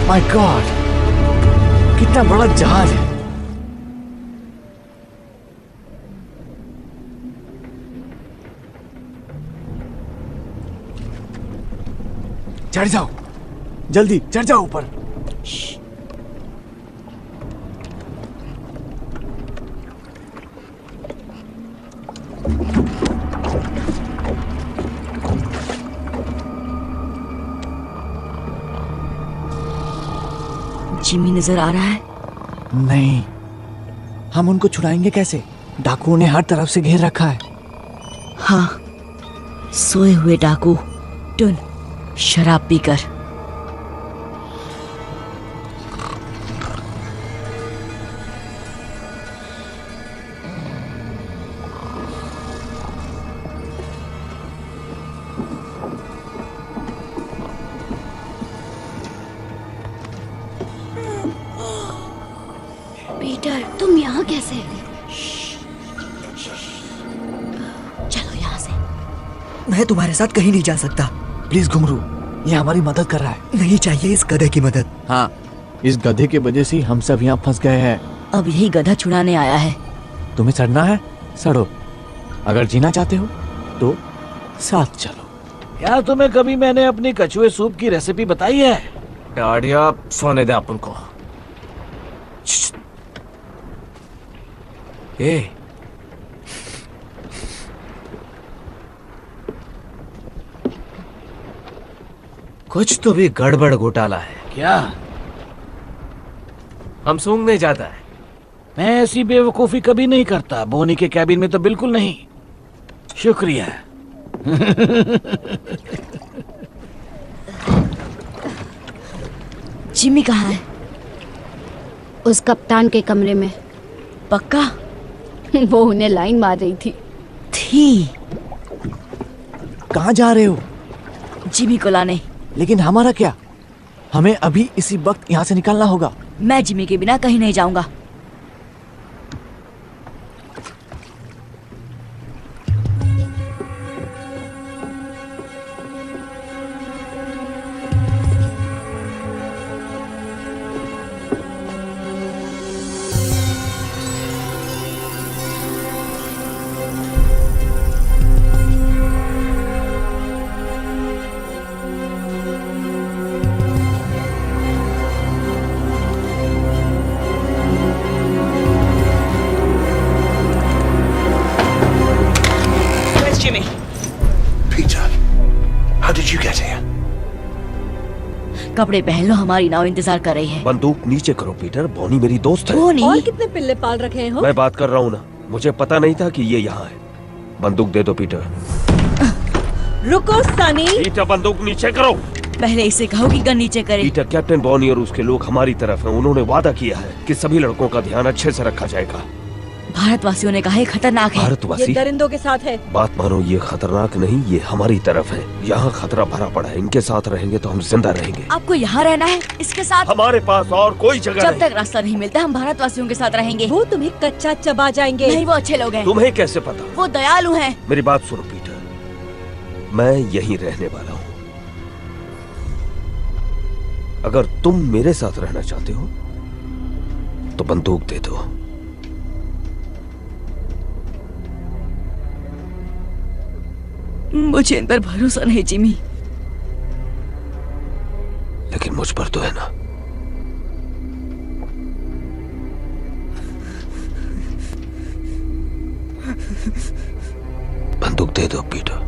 S4: माय गॉड, कितना बड़ा जहाज है। चढ़ जाओ, जल्दी चढ़ जाओ ऊपर।
S9: जिमी नजर आ रहा है?
S4: नहीं, हम उनको छुड़ाएंगे कैसे? डाकुओं ने हर तरफ से घेर रखा है।
S9: हाँ, सोए हुए डाकू टुन शराब पीकर।
S13: पीटर, तुम यहाँ कैसे?
S9: चलो यहाँ से।
S5: मैं तुम्हारे साथ कहीं नहीं जा सकता।
S4: प्लीज घुंघरू, ये हमारी मदद कर रहा है।
S5: नहीं चाहिए इस गधे की मदद।
S4: हाँ, इस गधे की वजह से हम सब यहाँ फंस गए हैं।
S9: अब यही गधा छुड़ाने आया है।
S4: तुम्हें सड़ना है, सड़ो। अगर जीना चाहते हो तो साथ चलो।
S3: क्या तुम्हें कभी मैंने अपनी कछुए सूप की रेसिपी बताई है?
S4: डाडिया, सोने दे अपन को। ए,
S12: कुछ तो भी गड़बड़ घोटाला है।
S3: क्या?
S12: हम सूंघने जाता है।
S3: मैं ऐसी बेवकूफी कभी नहीं करता। बोनी के कैबिन में तो बिल्कुल नहीं। शुक्रिया।
S9: जिमी कहाँ है?
S13: उस कप्तान के कमरे में।
S9: पक्का?
S13: वो उन्हें लाइन मार रही थी।
S4: कहाँ जा रहे हो?
S9: जिमी को लाने।
S4: लेकिन हमारा क्या? हमें अभी इसी वक्त यहाँ से निकलना होगा।
S9: मैं जिमी के बिना कहीं नहीं जाऊंगा। कपड़े पहन लो, हमारी नाव इंतजार कर रही है।
S8: बंदूक नीचे करो पीटर, बॉनी मेरी दोस्त है।
S9: और
S2: कितने पिल्ले पाल रखे हैं हो?
S8: मैं बात कर रहा हूँ ना, मुझे पता नहीं था कि ये यहाँ है। बंदूक दे दो पीटर।
S2: रुको सनी।
S8: पीटर, बंदूक नीचे करो।
S9: पहले इसे कहो कि गन नीचे करे।
S8: पीटर, कैप्टन बॉनी और उसके लोग हमारी तरफ हैं। उन्होंने वादा किया है कि सभी लड़कों का ध्यान अच्छे से रखा जाएगा।
S9: भारतवासियों ने कहा है खतरनाक है।
S8: भारतवासी?
S2: ये दरिंदों के साथ है।
S8: बात मानो, ये खतरनाक नहीं, ये हमारी तरफ है। यहाँ खतरा भरा पड़ा है। इनके साथ रहेंगे तो हम जिंदा रहेंगे।
S9: आपको यहाँ रहना है इसके साथ?
S8: हमारे पास और कोई जगह
S9: जब
S8: नहीं।
S9: तक रास्ता नहीं मिलता हम भारतवासियों के साथ रहेंगे।
S2: वो तुम्हें कच्चा चबा जाएंगे।
S9: नहीं, वो अच्छे लोग हैं।
S8: तुम्हें कैसे पता?
S9: वो दयालु हैं।
S8: मेरी बात सुनो पीटर, मैं यहीं रहने वाला हूँ। अगर तुम मेरे साथ रहना चाहते हो तो बंदूक दे दो।
S9: मुझे इन पर भरोसा नहीं जिमी।
S8: लेकिन मुझ पर तो है ना। बंदूक दे दो पीटर।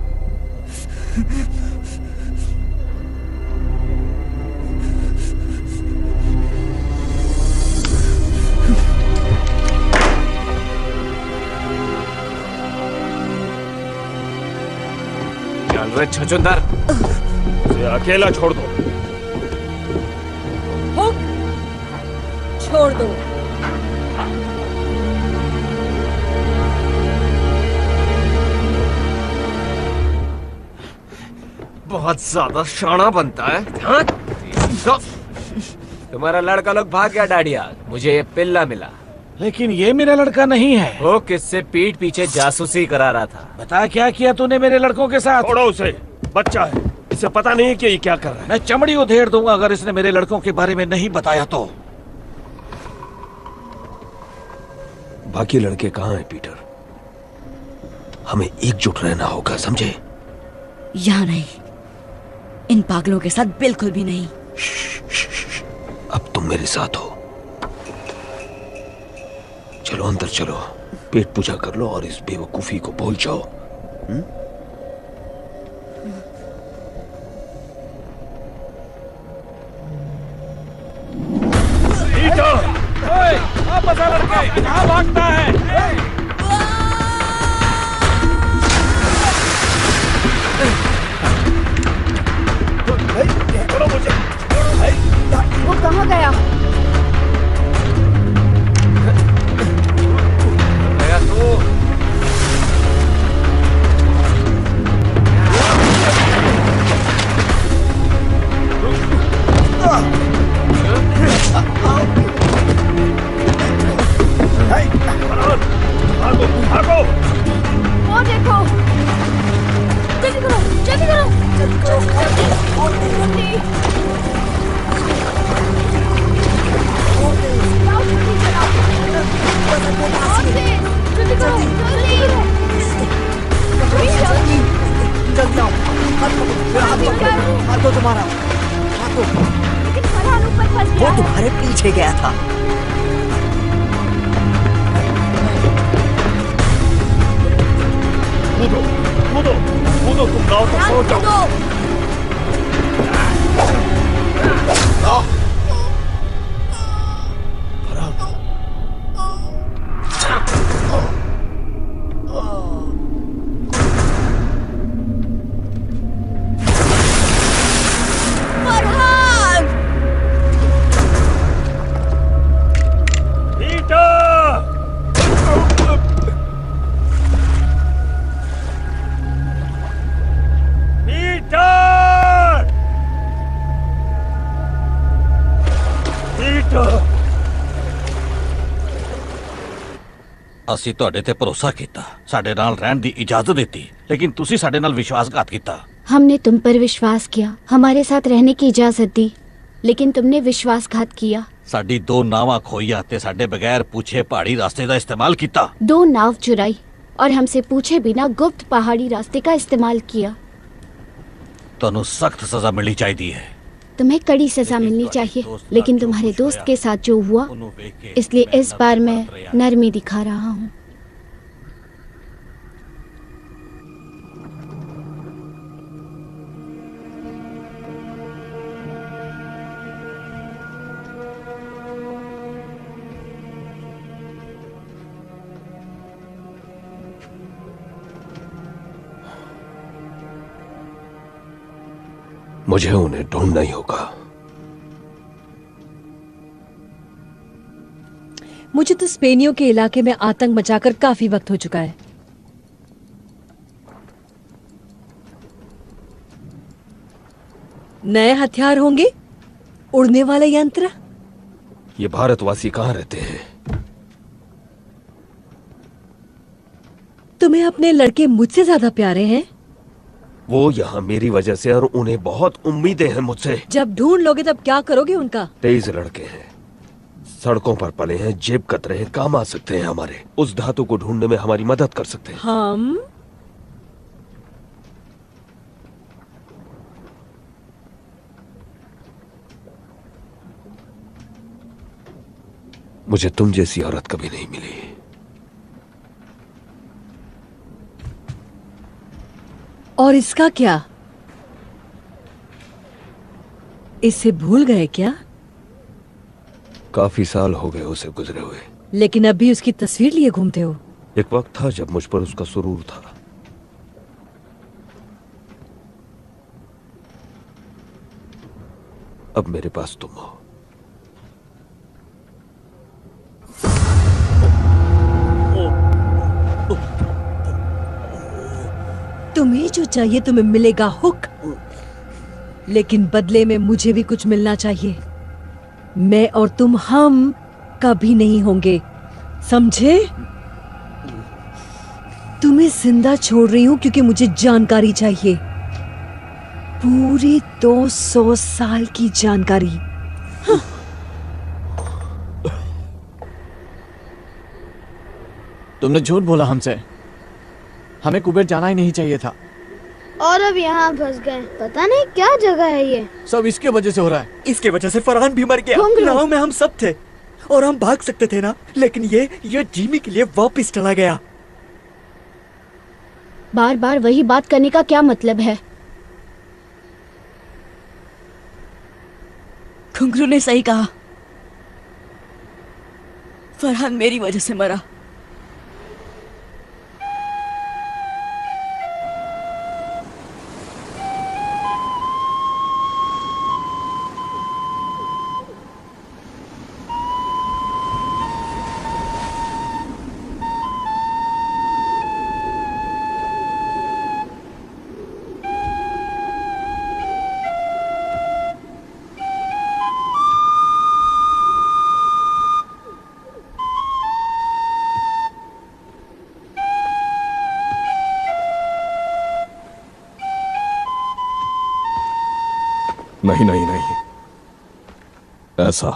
S12: चल रे छछूंदर,
S8: उसे अकेला छोड़ दो।
S2: हुक, छोड़ दो।
S12: बहुत ज्यादा शाना बनता है। हाँ? तुम्हारा लड़का लोग भाग गया डाडिया। मुझे ये पिल्ला मिला।
S3: लेकिन ये मेरा लड़का नहीं है।
S12: वो किससे पीठ पीछे जासूसी करा रहा था।
S3: बता क्या किया तूने मेरे लड़कों के साथ?
S8: छोड़ो उसे, बच्चा है। इसे पता नहीं है कि ये क्या कर रहा है।
S3: मैं चमड़ी उधेड़ दूंगा अगर इसने मेरे लड़कों के बारे में नहीं बताया तो।
S8: बाकी लड़के कहाँ हैं पीटर? हमें एकजुट रहना होगा, समझे?
S9: यहाँ नहीं, इन पागलों के साथ बिल्कुल भी नहीं।
S8: अब तुम मेरे साथ हो। चलो अंदर चलो, पेट पूजा कर लो और इस बेवकूफी को भूल जाओ।
S3: वापस आ लड़के, कहाँ भागता है?
S13: वो कहाँ गया? वो देखो, जल्दी करो, जल्दी करो, जल्दी। जल्दी करो,
S5: जल्दी आओ, हाथ दो तुम्हारा, हाथ दो।
S13: लेकिन फरहान ऊपर फंस गया
S5: वो
S13: है।
S5: तुम्हारे पीछे गया था।
S3: कूदो, कूदो, कूदो, तुम गाँव तक पहुंच जाओ। ਅਸੀਂ ਤੁਹਾਡੇ ਤੇ ਭਰੋਸਾ ਕੀਤਾ, ਸਾਡੇ ਨਾਲ ਰਹਿਣ ਦੀ इजाजत ਦਿੱਤੀ, लेकिन ਤੁਸੀਂ ਸਾਡੇ ਨਾਲ विश्वासघात ਕੀਤਾ।
S13: हमने तुम पर विश्वास किया, हमारे साथ रहने की इजाजत दी, लेकिन तुमने विश्वासघात किया।
S3: ਸਾਡੀ ਦੋ ਨਾਵਾਂ ਖੋਈਆਂ ਤੇ ਸਾਡੇ ਬਗੈਰ पूछे पहाड़ी रास्ते का इस्तेमाल किया।
S13: 2 नाव चुराई और हमसे पूछे बिना गुप्त पहाड़ी रास्ते का इस्तेमाल किया।
S3: ਤੁਹਾਨੂੰ सख्त सजा मिलनी चाहिए है।
S13: तुम्हें कड़ी सजा मिलनी चाहिए, लेकिन तुम्हारे दोस्त के साथ जो हुआ, इसलिए इस बार मैं नरमी दिखा रहा हूँ।
S8: मुझे उन्हें ढूंढना ही होगा।
S2: मुझे तो स्पेनियों के इलाके में आतंक मचाकर काफी वक्त हो चुका है। नए हथियार होंगे, उड़ने वाले यंत्र।
S8: ये भारतवासी कहाँ रहते हैं?
S2: तुम्हें अपने लड़के मुझसे ज्यादा प्यारे हैं।
S8: वो यहाँ मेरी वजह से, और उन्हें बहुत उम्मीदें हैं मुझसे।
S2: जब ढूंढ लोगे तब क्या करोगे उनका?
S8: तेज लड़के हैं, सड़कों पर पले हैं, जेब कतरे हैं, काम आ सकते हैं हमारे। उस धातु को ढूंढने में हमारी मदद कर सकते हैं।
S2: हम
S8: मुझे तुम जैसी औरत कभी नहीं मिली।
S2: और इसका क्या? इसे भूल गए क्या?
S8: काफी साल हो गए उसे गुजरे हुए,
S2: लेकिन अब भी उसकी तस्वीर लिए घूमते हो।
S8: एक वक्त था जब मुझ पर उसका सुरूर था। अब मेरे पास तुम हो।
S2: तुम्हें जो चाहिए तुम्हें मिलेगा, हुक। लेकिन बदले में मुझे भी कुछ मिलना चाहिए। मैं और तुम हम कभी नहीं होंगे, समझे? तुम्हें जिंदा छोड़ रही हूं क्योंकि मुझे जानकारी चाहिए। पूरे 200 साल की जानकारी।
S4: तुमने झूठ बोला हमसे। हमें कुबेर जाना ही नहीं चाहिए था।
S11: और अब यहाँ फंस गए। पता नहीं क्या जगह है ये।
S4: सब इसके वजह से हो रहा है।
S5: इसके वजह से फरहान भी मर गया। नाव में हम सब थे और हम भाग सकते थे ना, लेकिन ये जिमी के लिए वापस चला गया।
S13: बार बार वही बात करने का क्या मतलब है?
S6: घुंघरू ने सही कहा, फरहान मेरी वजह से मरा।
S7: नहीं नहीं नहीं, ऐसा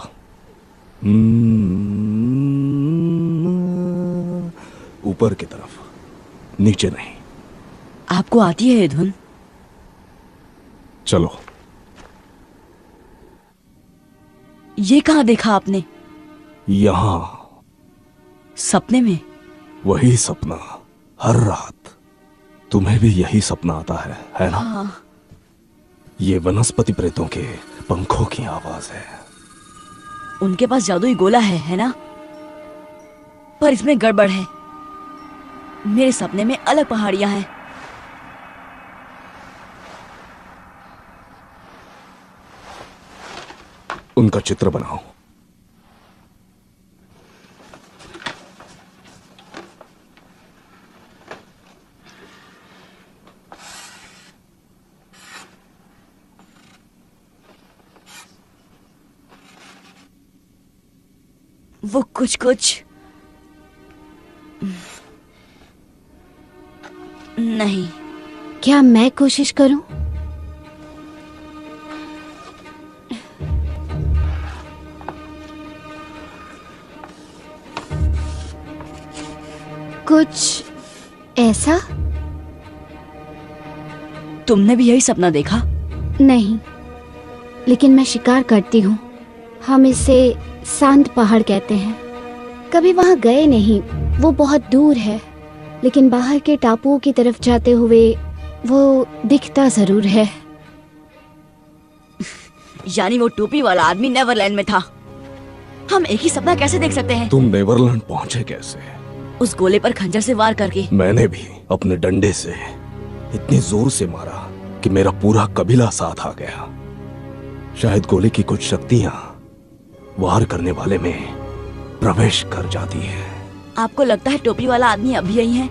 S7: ऊपर की तरफ, नीचे नहीं।
S6: आपको आती है ये धुन?
S7: चलो।
S6: ये कहाँ देखा आपने?
S7: यहां।
S6: सपने में?
S7: वही सपना हर रात। तुम्हें भी यही सपना आता है ना?
S6: हाँ।
S7: ये वनस्पति प्रेतों के पंखों की आवाज है।
S6: उनके पास जादुई गोला है ना? पर इसमें गड़बड़ है। मेरे सपने में अलग पहाड़ियां हैं।
S7: उनका चित्र बनाओ।
S6: वो कुछ कुछ नहीं।
S13: क्या मैं कोशिश करूं? कुछ ऐसा?
S6: तुमने भी यही सपना देखा?
S13: नहीं, लेकिन मैं शिकार करती हूँ। हम इसे सांत पहाड़ कहते हैं। कभी वहां गए नहीं, वो बहुत दूर है, लेकिन बाहर के टापुओं की तरफ जाते हुए वो दिखता जरूर है।
S6: यानी वो टोपी वाला आदमी नेवरलैंड में था। हम एक ही सपना कैसे देख सकते हैं?
S7: तुम नेवरलैंड पहुंचे कैसे?
S6: उस गोले पर खंजर से वार करके।
S7: मैंने भी अपने डंडे से इतनी जोर से मारा कि मेरा पूरा कबीला साथ आ गया। शायद गोले की कुछ शक्तियां वार करने वाले में प्रवेश कर जाती है।
S6: आपको लगता है टोपी वाला आदमी अभी यही है?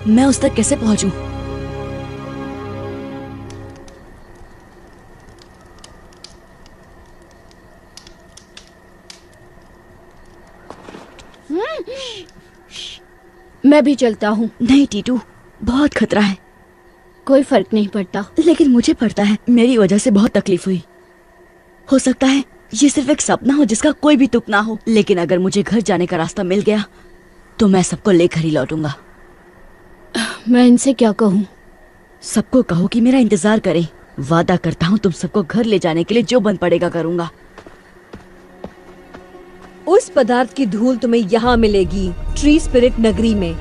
S6: मैं उस तक कैसे पहुंचूं?
S13: मैं भी चलता हूँ।
S6: नहीं टीटू, बहुत खतरा है।
S13: कोई फर्क नहीं पड़ता।
S6: लेकिन मुझे पड़ता है। मेरी वजह से बहुत तकलीफ हुई। हो सकता है ये सिर्फ एक सपना हो जिसका कोई भी तुक ना हो, लेकिन अगर मुझे घर जाने का रास्ता मिल गया तो मैं सबको लेकर ही लौटूंगा।
S13: मैं इनसे क्या कहूँ?
S6: सबको कहो कि मेरा इंतजार करें। वादा करता हूँ तुम सबको घर ले जाने के लिए जो बन पड़ेगा करूंगा।
S2: उस पदार्थ की धूल तुम्हें यहाँ मिलेगी, ट्री स्पिरिट नगरी में।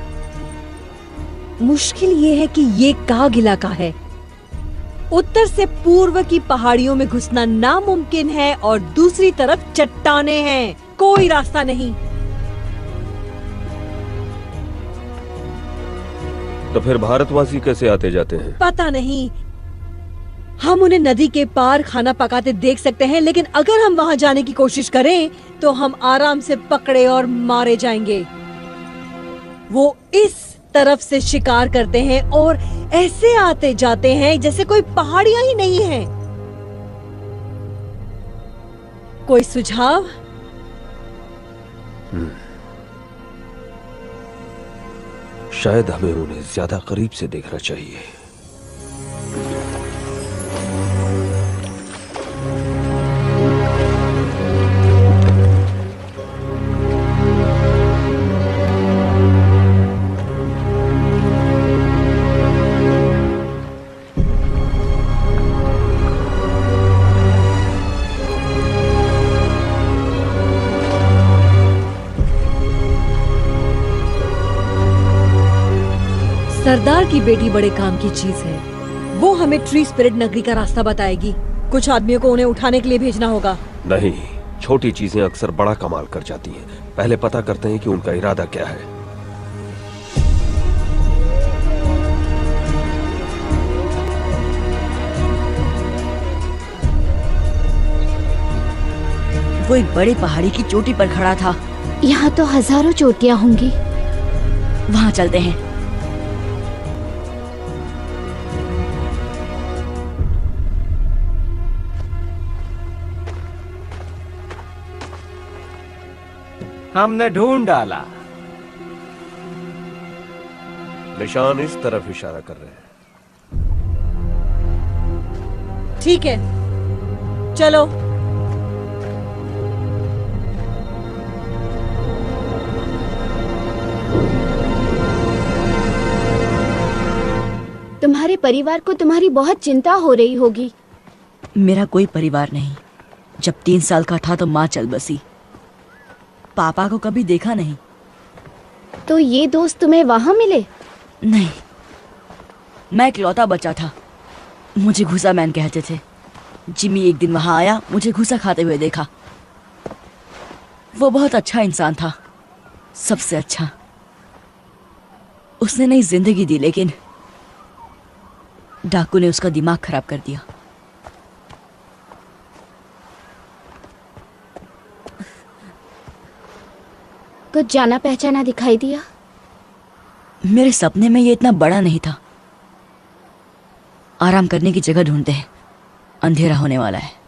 S2: मुश्किल ये है कि ये काग इलाका है। उत्तर से पूर्व की पहाड़ियों में घुसना नामुमकिन है और दूसरी तरफ चट्टाने हैं। कोई रास्ता नहीं।
S8: तो फिर भारतवासी कैसे आते जाते हैं?
S2: पता नहीं। हम उन्हें नदी के पार खाना पकाते देख सकते हैं, लेकिन अगर हम वहां जाने की कोशिश करें तो हम आराम से पकड़े और मारे जाएंगे। वो इस तरफ से शिकार करते हैं और ऐसे आते जाते हैं जैसे कोई पहाड़ियां ही नहीं है। कोई सुझाव?
S8: शायद हमें उन्हें ज्यादा करीब से देखना चाहिए।
S2: सरदार की बेटी बड़े काम की चीज है। वो हमें ट्री स्पिरिट नगरी का रास्ता बताएगी। कुछ आदमियों को उन्हें उठाने के लिए भेजना होगा।
S8: नहीं, छोटी चीजें अक्सर बड़ा कमाल कर जाती हैं। पहले पता करते हैं कि उनका इरादा क्या है।
S9: वो एक बड़े पहाड़ी की चोटी पर खड़ा था।
S13: यहाँ तो हजारों चोटियाँ होंगी।
S9: वहाँ चलते हैं।
S12: हमने ढूंढ डाला।
S8: निशान इस तरफ इशारा कर रहे हैं।
S2: ठीक है, चलो।
S13: तुम्हारे परिवार को तुम्हारी बहुत चिंता हो रही होगी।
S9: मेरा कोई परिवार नहीं। जब 3 साल का था तो माँ चल बसी। पापा को कभी देखा नहीं।
S13: तो ये दोस्त तुम्हें वहां मिले?
S9: नहीं, मैं इकलौता बच्चा था। मुझे घुसा मैन कहते थे। जिमी एक दिन वहां आया, मुझे घुसा खाते हुए देखा। वो बहुत अच्छा इंसान था, सबसे अच्छा। उसने नई जिंदगी दी, लेकिन डाकू ने उसका दिमाग खराब कर दिया।
S13: कुछ जाना पहचाना दिखाई दिया?
S9: मेरे सपने में ये इतना बड़ा नहीं था। आराम करने की जगह ढूंढते हैं, अंधेरा होने वाला है।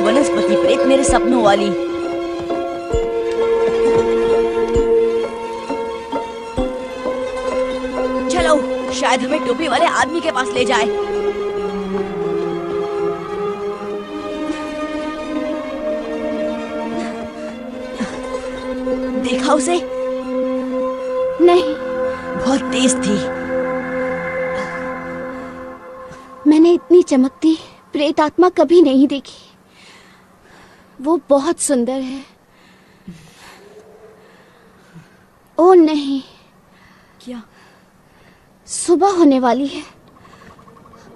S9: वनस्पति प्रेत मेरे सपनों वाली। चलो, शायद हमें टोपी वाले आदमी के पास ले जाए। देखा उसे?
S13: नहीं।
S9: बहुत तेज थी।
S13: मैंने इतनी चमकती प्रेत आत्मा कभी नहीं देखी। वो बहुत सुंदर है। ओ नहीं।
S9: क्या?
S13: सुबह होने वाली है।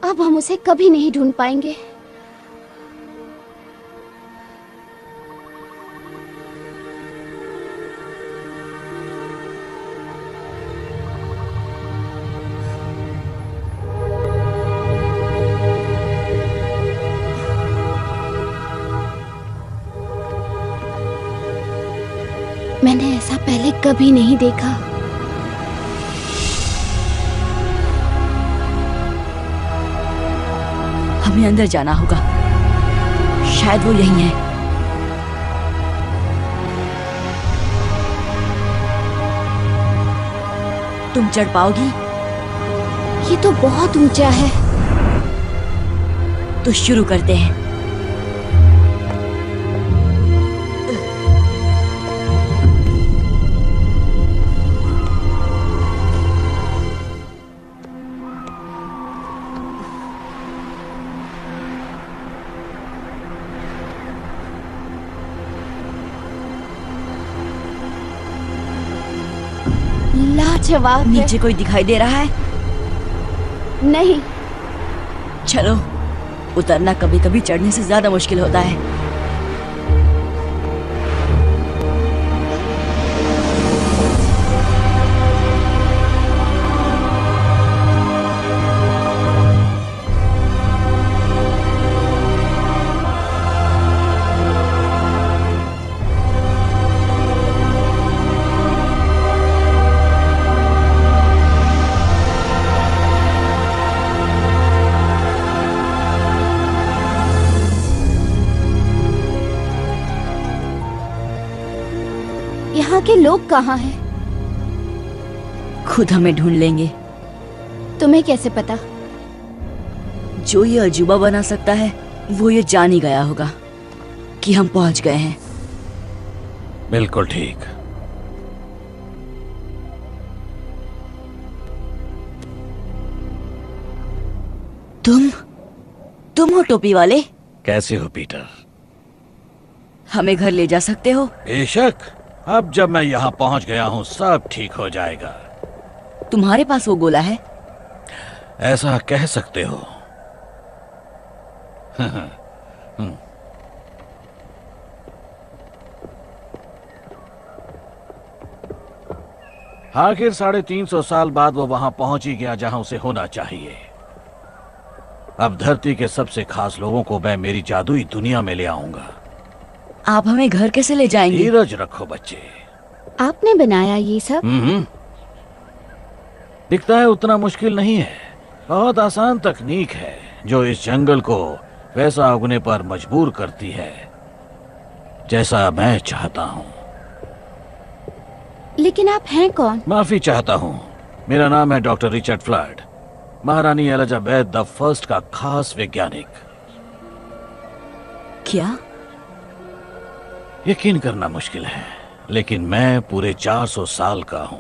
S13: अब हम उसे कभी नहीं ढूंढ पाएंगे। मैंने ऐसा पहले कभी नहीं देखा।
S9: हमें अंदर जाना होगा, शायद वो यही है। तुम चढ़ पाओगी?
S13: ये तो बहुत ऊंचा है।
S9: तो शुरू करते हैं।
S13: लाजवाब।
S9: नीचे कोई दिखाई दे रहा है?
S13: नहीं।
S9: चलो, उतरना कभी कभी चढ़ने से ज्यादा मुश्किल होता है।
S13: यहाँ के लोग कहाँ हैं?
S9: खुद हमें ढूंढ लेंगे।
S13: तुम्हें कैसे पता?
S9: जो ये अजूबा बना सकता है वो ये जान ही गया होगा कि हम पहुंच गए हैं।
S3: बिल्कुल ठीक।
S9: तुम हो टोपी वाले?
S3: कैसे हो पीटर?
S9: हमें घर ले जा सकते हो?
S3: बेशक। अब जब मैं यहाँ पहुँच गया हूँ सब ठीक हो जाएगा।
S9: तुम्हारे पास वो गोला है?
S3: ऐसा कह सकते हो। आखिर 350 साल बाद वो वहां पहुंच ही गया जहां उसे होना चाहिए। अब धरती के सबसे खास लोगों को मैं मेरी जादुई दुनिया में ले आऊंगा।
S9: आप हमें घर कैसे ले जाएंगे?
S3: धीरज रखो बच्चे।
S13: आपने बनाया ये सब?
S3: दिखता है उतना मुश्किल नहीं है। बहुत आसान तकनीक है जो इस जंगल को वैसा उगने पर मजबूर करती है जैसा मैं चाहता हूँ।
S13: लेकिन आप हैं कौन?
S3: माफी चाहता हूँ। मेरा नाम है डॉक्टर रिचर्ड फ्लड, महारानी एलिजाबेथ द फर्स्ट का खास वैज्ञानिक।
S9: क्या?
S3: यकीन करना मुश्किल है, लेकिन मैं पूरे 400 साल का हूं।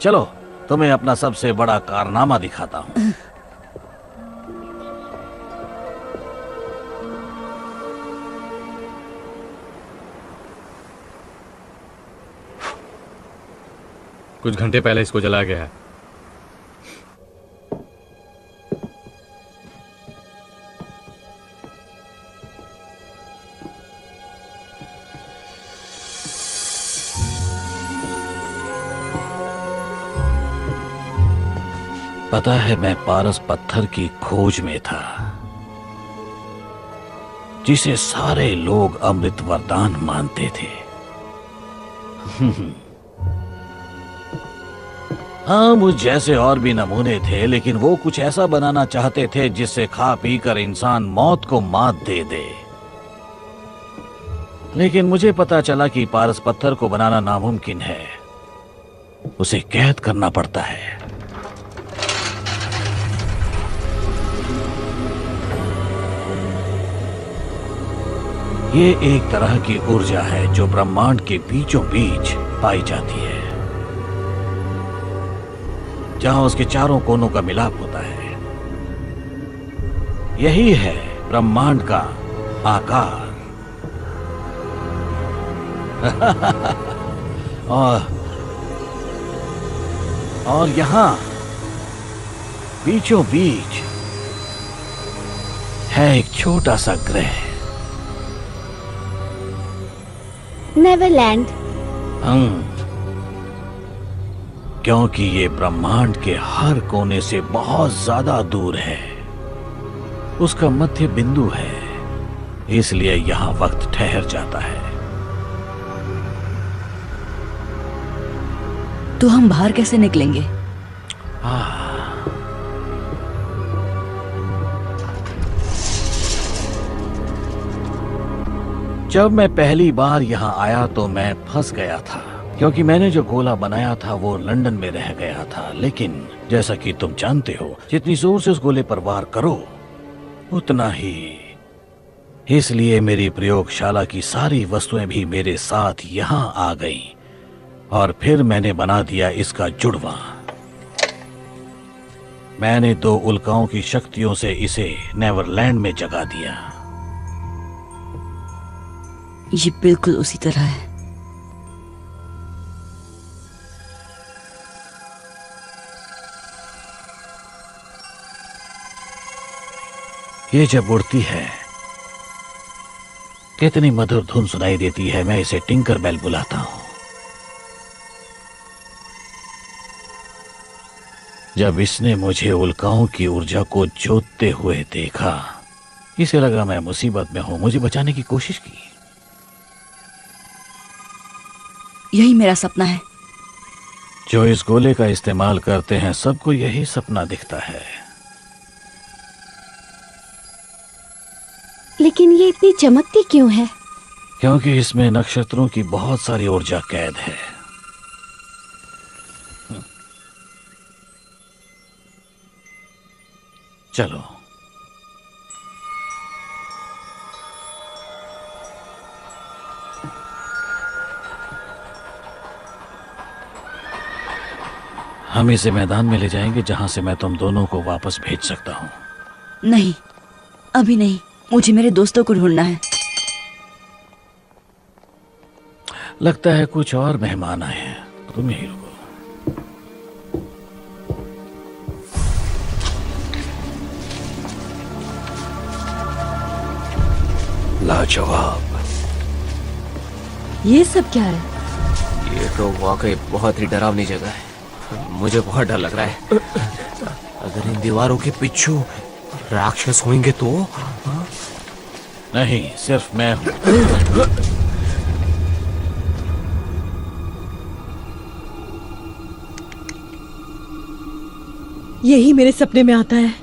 S3: चलो तुम्हें अपना सबसे बड़ा कारनामा दिखाता हूं।
S4: कुछ घंटे पहले इसको जला गया है।
S3: पता है मैं पारस पत्थर की खोज में था जिसे सारे लोग अमृत वरदान मानते थे। हाँ, मुझ जैसे और भी नमूने थे, लेकिन वो कुछ ऐसा बनाना चाहते थे जिससे खा पी कर इंसान मौत को मात दे दे। लेकिन मुझे पता चला कि पारस पत्थर को बनाना नामुमकिन है, उसे कैद करना पड़ता है। ये एक तरह की ऊर्जा है जो ब्रह्मांड के बीचों बीच पाई जाती है, जहां उसके चारों कोनों का मिलाप होता है। यही है ब्रह्मांड का आकार। और यहां बीचों बीच है एक छोटा सा ग्रह,
S13: नेवरलैंड।
S3: क्योंकि ये ब्रह्मांड के हर कोने से बहुत ज्यादा दूर है, उसका मध्य बिंदु है, इसलिए यहाँ वक्त ठहर जाता है।
S9: तो हम बाहर कैसे निकलेंगे?
S3: जब मैं पहली बार यहाँ आया तो मैं फंस गया था, क्योंकि मैंने जो गोला बनाया था वो लंदन में रह गया था। लेकिन जैसा कि तुम जानते हो, जितनी जोर से उस गोले पर वार करो उतना ही। इसलिए मेरी प्रयोगशाला की सारी वस्तुएं भी मेरे साथ यहाँ आ गईं और फिर मैंने बना दिया इसका जुड़वा। मैंने 2 उल्काओं की शक्तियों से इसे नेवरलैंड में जगा दिया।
S9: ये बिल्कुल उसी तरह है।
S3: ये जब उड़ती है कितनी मधुर धुन सुनाई देती है। मैं इसे टिंकर बेल बुलाता हूं। जब इसने मुझे उल्काओं की ऊर्जा को जोतते हुए देखा, इसे लगा मैं मुसीबत में हूं, मुझे बचाने की कोशिश की।
S9: यही मेरा सपना है।
S3: जो इस गोले का इस्तेमाल करते हैं सबको यही सपना दिखता है।
S13: लेकिन ये इतनी चमकती क्यों है?
S3: क्योंकि इसमें नक्षत्रों की बहुत सारी ऊर्जा कैद है। चलो। हम इसे मैदान में ले जाएंगे जहां से मैं तुम दोनों को वापस भेज सकता हूं।
S9: नहीं, अभी नहीं। मुझे मेरे दोस्तों को ढूंढना है।
S3: लगता है कुछ और मेहमान आए हैं। तुम यहीं रुको।
S8: लाजवाब।
S2: ये सब क्या है?
S14: ये तो वाकई बहुत ही डरावनी जगह है। मुझे बहुत डर लग रहा है। अगर इन दीवारों के पीछे राक्षस होंगे तो?
S3: नहीं, सिर्फ मैं हूं।
S2: यही मेरे सपने में आता है।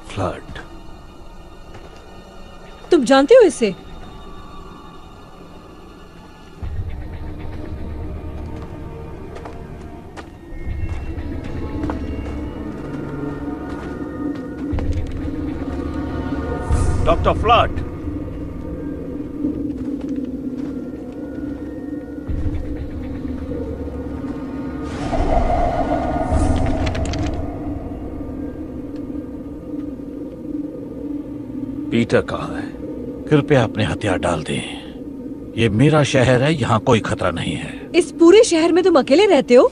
S8: फ्लड।
S2: तुम जानते हो इसे?
S8: Doctor flood. पीटर कहाँ है?
S3: कृपया अपने हथियार डाल दें। ये मेरा शहर है, यहाँ कोई खतरा नहीं है।
S2: इस पूरे शहर में तुम अकेले रहते हो?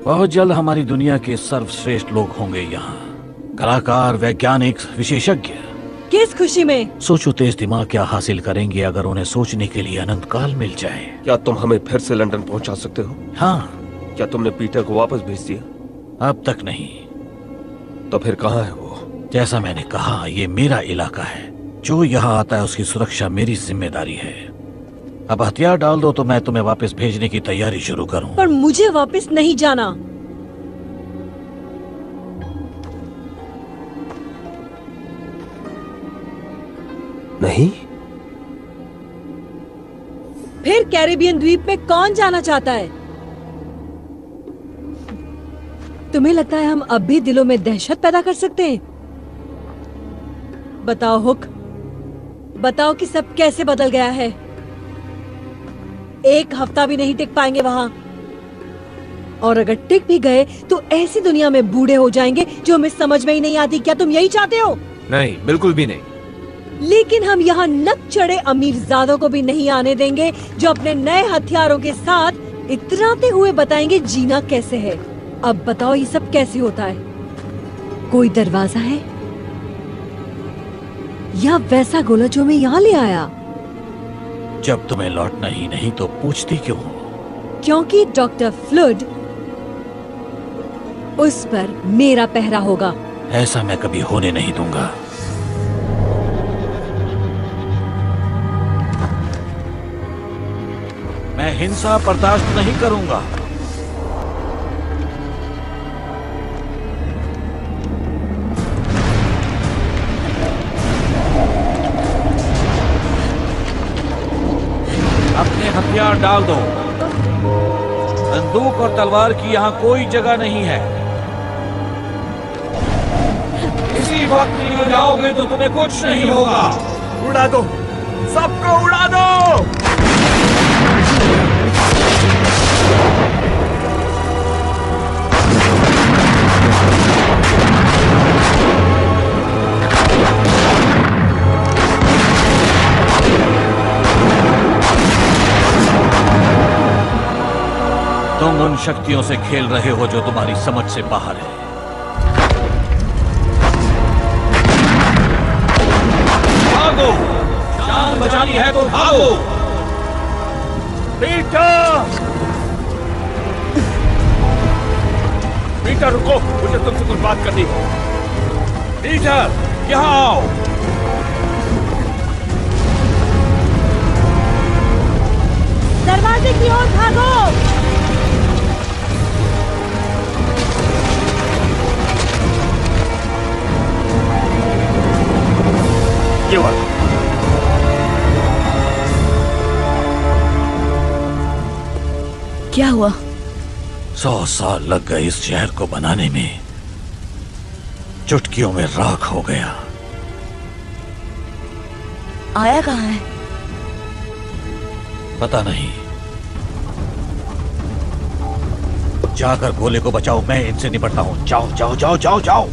S3: बहुत जल्द हमारी दुनिया के सर्वश्रेष्ठ लोग होंगे यहाँ। कलाकार, वैज्ञानिक, विशेषज्ञ।
S2: किस खुशी में?
S3: सोचो तेज दिमाग क्या हासिल करेंगे अगर उन्हें सोचने के लिए अनंत काल मिल जाए।
S8: क्या तुम हमें फिर से लंदन पहुंचा सकते हो?
S3: हाँ।
S8: क्या तुमने पीटर को वापस भेज दिया?
S3: अब तक नहीं।
S8: तो फिर कहाँ है वो?
S3: जैसा मैंने कहा, ये मेरा इलाका है। जो यहाँ आता है उसकी सुरक्षा मेरी जिम्मेदारी है। अब हथियार डाल दो तो मैं तुम्हें वापस भेजने की तैयारी शुरू करूं।
S2: पर मुझे वापस नहीं जाना।
S8: नहीं?
S2: फिर कैरेबियन द्वीप में कौन जाना चाहता है? तुम्हें लगता है हम अब भी दिलों में दहशत पैदा कर सकते हैं? बताओ हुक, बताओ कि सब कैसे बदल गया है। 1 हफ्ता भी नहीं टिक पाएंगे वहां, और अगर टिक भी गए तो ऐसी दुनिया में बूढ़े हो जाएंगे जो हमें समझ में ही नहीं आती। क्या तुम यही चाहते हो?
S14: नहीं, बिल्कुल भी नहीं।
S2: लेकिन हम यहाँ नक चढ़े अमीरजादों को भी नहीं आने देंगे जो अपने नए हथियारों के साथ इतराते हुए बताएंगे जीना कैसे है। अब बताओ ये सब कैसे होता है? कोई दरवाजा है या वैसा गोला जो मैं यहाँ ले आया?
S3: जब तुम्हें लौटना ही नहीं तो पूछती क्यों हो?
S2: क्योंकि डॉक्टर फ्लड, उस पर मेरा पहरा होगा।
S3: ऐसा मैं कभी होने नहीं दूंगा। मैं हिंसा बर्दाश्त नहीं करूंगा। अपने हथियार डाल दो। बंदूक और तलवार की यहाँ कोई जगह नहीं है। इसी वक्त निकल जाओगे तो तुम्हें कुछ नहीं होगा।
S12: उड़ा दो, सबको उड़ा दो।
S3: तुम उन शक्तियों से खेल रहे हो जो तुम्हारी समझ से बाहर है। भागो, जान बचानी है तो भागो।
S12: पीटर, पीटर रुको, मुझे तुमसे कुछ बात करनी है।
S3: पीटर, यहाँ आओ।
S2: दरवाजे की ओर भागो।
S12: ये वाला।
S6: क्या हुआ?
S3: 100 साल लग गए इस शहर को बनाने में, चुटकियों में राख हो गया।
S6: आया कहाँ है?
S3: पता नहीं। जाकर गोले को बचाओ, मैं इनसे निपटता हूं। जाओ जाओ जाओ जाओ जाओ।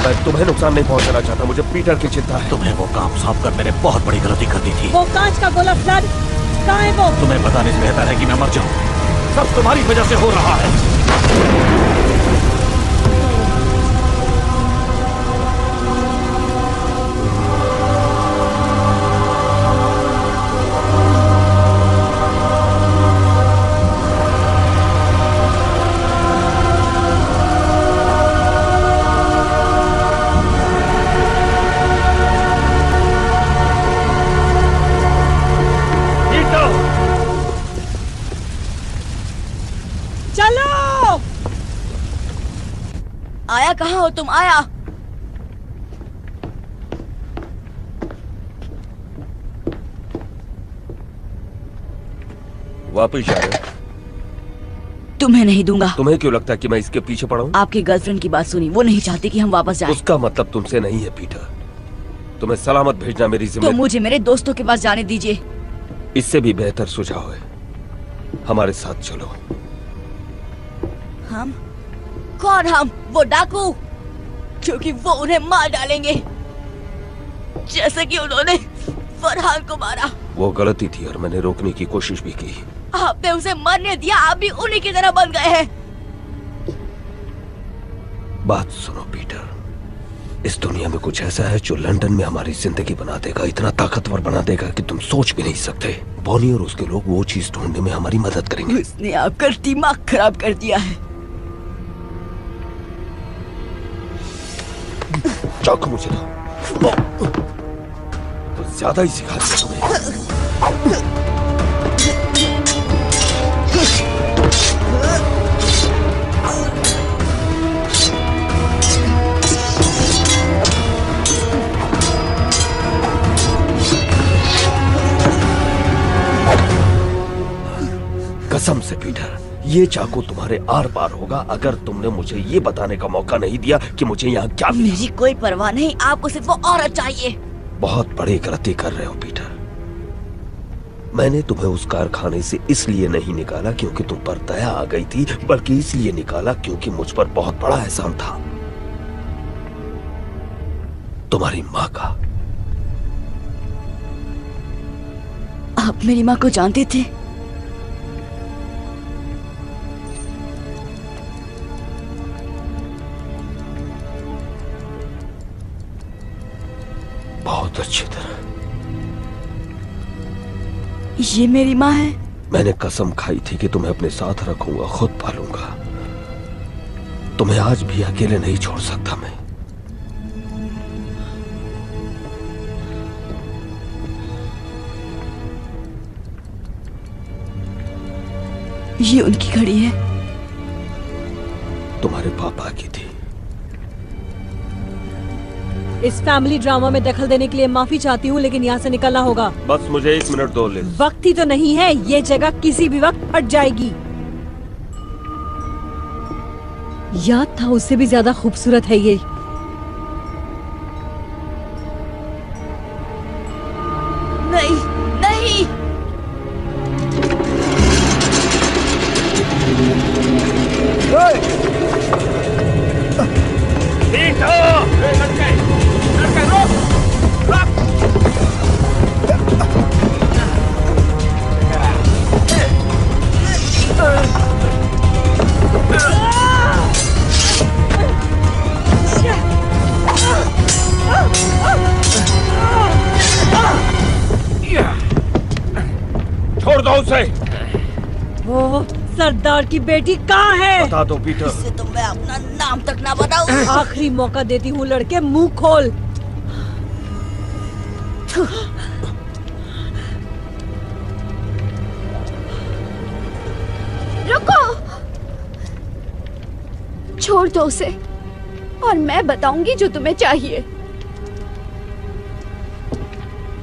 S8: मैं तुम्हें नुकसान नहीं पहुंचाना चाहता, मुझे पीटर की चिंता है।
S3: तुम्हें वो काम सौंप कर मैंने बहुत बड़ी गलती कर दी थी।
S2: वो कांच का गोला फ्लड कहाँ है वो?
S3: तुम्हें बताने से बेहतर है कि मैं मर जाऊं। सब तुम्हारी वजह से हो रहा है।
S6: आया कहाँ हो तुम? आया।
S8: वापस जा रहे हो?
S6: तुम्हें नहीं दूंगा।
S8: तुम्हें क्यों लगता है कि मैं इसके पीछे पड़ा हूँ?
S6: आपकी गर्लफ्रेंड की बात सुनी, वो नहीं चाहती कि हम वापस जाएं।
S8: उसका मतलब तुमसे नहीं है पीटर। तुम्हें सलामत भेजना मेरी
S6: तो
S8: जिम्मेदारी।
S6: मुझे मेरे दोस्तों के पास जाने दीजिए।
S8: इससे भी बेहतर सुझाव है, हमारे साथ चलो।
S6: हम? कौन हम? वो डाकू, क्योंकि वो उन्हें मार डालेंगे जैसे कि उन्होंने फरहान को मारा।
S8: वो गलती थी और मैंने रोकने की कोशिश भी की।
S6: आपने उसे मरने दिया, आप भी उन्हीं की तरह बन गए हैं।
S8: बात सुनो पीटर, इस दुनिया में कुछ ऐसा है जो लंदन में हमारी जिंदगी बना देगा, इतना ताकतवर बना देगा कि तुम सोच भी नहीं सकते। बॉनी और उसके लोग वो चीज ढूंढने में हमारी मदद करेंगे।
S6: उसने आपका दिमाग खराब कर दिया है।
S8: चाकू मुझे दो। तो ज्यादा ही सिखा दिया तुम्हें। कसम से पीटर, ये चाकू तुम्हारे आर पार होगा अगर तुमने मुझे ये बताने का मौका नहीं दिया कि मुझे यहाँ क्या मिला।
S6: मेरी कोई परवाह नहीं, आपको सिर्फ वो औरत चाहिए।
S8: बहुत बड़ी गलती कर रहे हो पीटर। मैंने तुम्हें उस कारखाने से इसलिए नहीं निकाला क्योंकि तुम पर दया आ गई थी, बल्कि इसलिए निकाला क्योंकि मुझ पर बहुत बड़ा एहसान था, तुम्हारी माँ का।
S6: आप मेरी माँ को जानते थे?
S8: बहुत अच्छी तरह।
S6: ये मेरी माँ है?
S8: मैंने कसम खाई थी कि तुम्हें अपने साथ रखूंगा, खुद पालूंगा। तुम्हें आज भी अकेले नहीं छोड़ सकता मैं।
S6: ये उनकी घड़ी है।
S8: तुम्हारे पापा की थी।
S2: इस फैमिली ड्रामा में दखल देने के लिए माफी चाहती हूँ, लेकिन यहाँ से निकलना होगा।
S15: बस मुझे 1 मिनट दो लिज।
S2: वक्त ही तो नहीं है, ये जगह किसी भी वक्त फट जाएगी। याद था उससे भी ज्यादा खूबसूरत है ये।
S6: नहीं नहीं,
S15: छोड़ दो उसे।
S2: वो सरदार की बेटी कहाँ है?
S15: बता दो पीटर।
S6: इससे तो मैं अपना नाम तक ना बताऊं।
S2: आखिरी मौका देती हूँ लड़के, मुंह खोल।
S13: रुको, छोड़ दो उसे और मैं बताऊंगी जो तुम्हें चाहिए।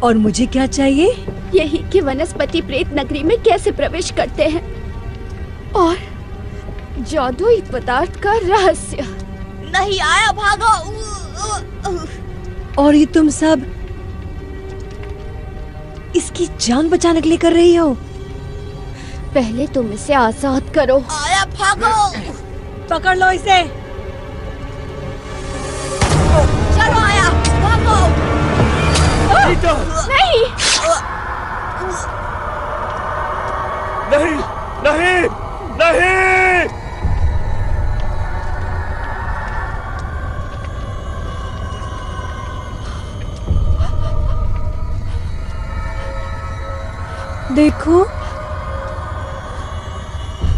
S2: और मुझे क्या चाहिए?
S13: यही कि वनस्पति प्रेत नगरी में कैसे प्रवेश करते हैं और जादुई पदार्थ का रहस्य। नहीं आया, भागो।
S2: और ये तुम सब इसकी जान बचाने के लिए कर रही हो?
S13: पहले तुम इसे आजाद करो। आया, भागो।
S2: पकड़ लो इसे।
S13: चलो आया, भागो। नहीं
S15: नहीं नहीं नहीं।
S2: देखो,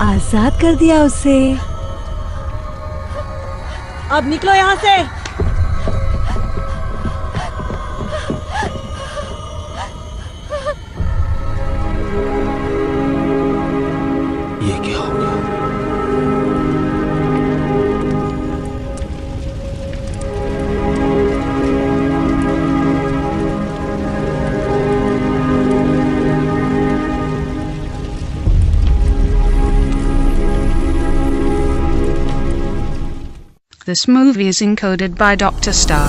S2: आजाद कर दिया उसे। अब निकलो यहाँ से।
S8: ये क्या हो गया?
S1: This movie is encoded by Dr. Star.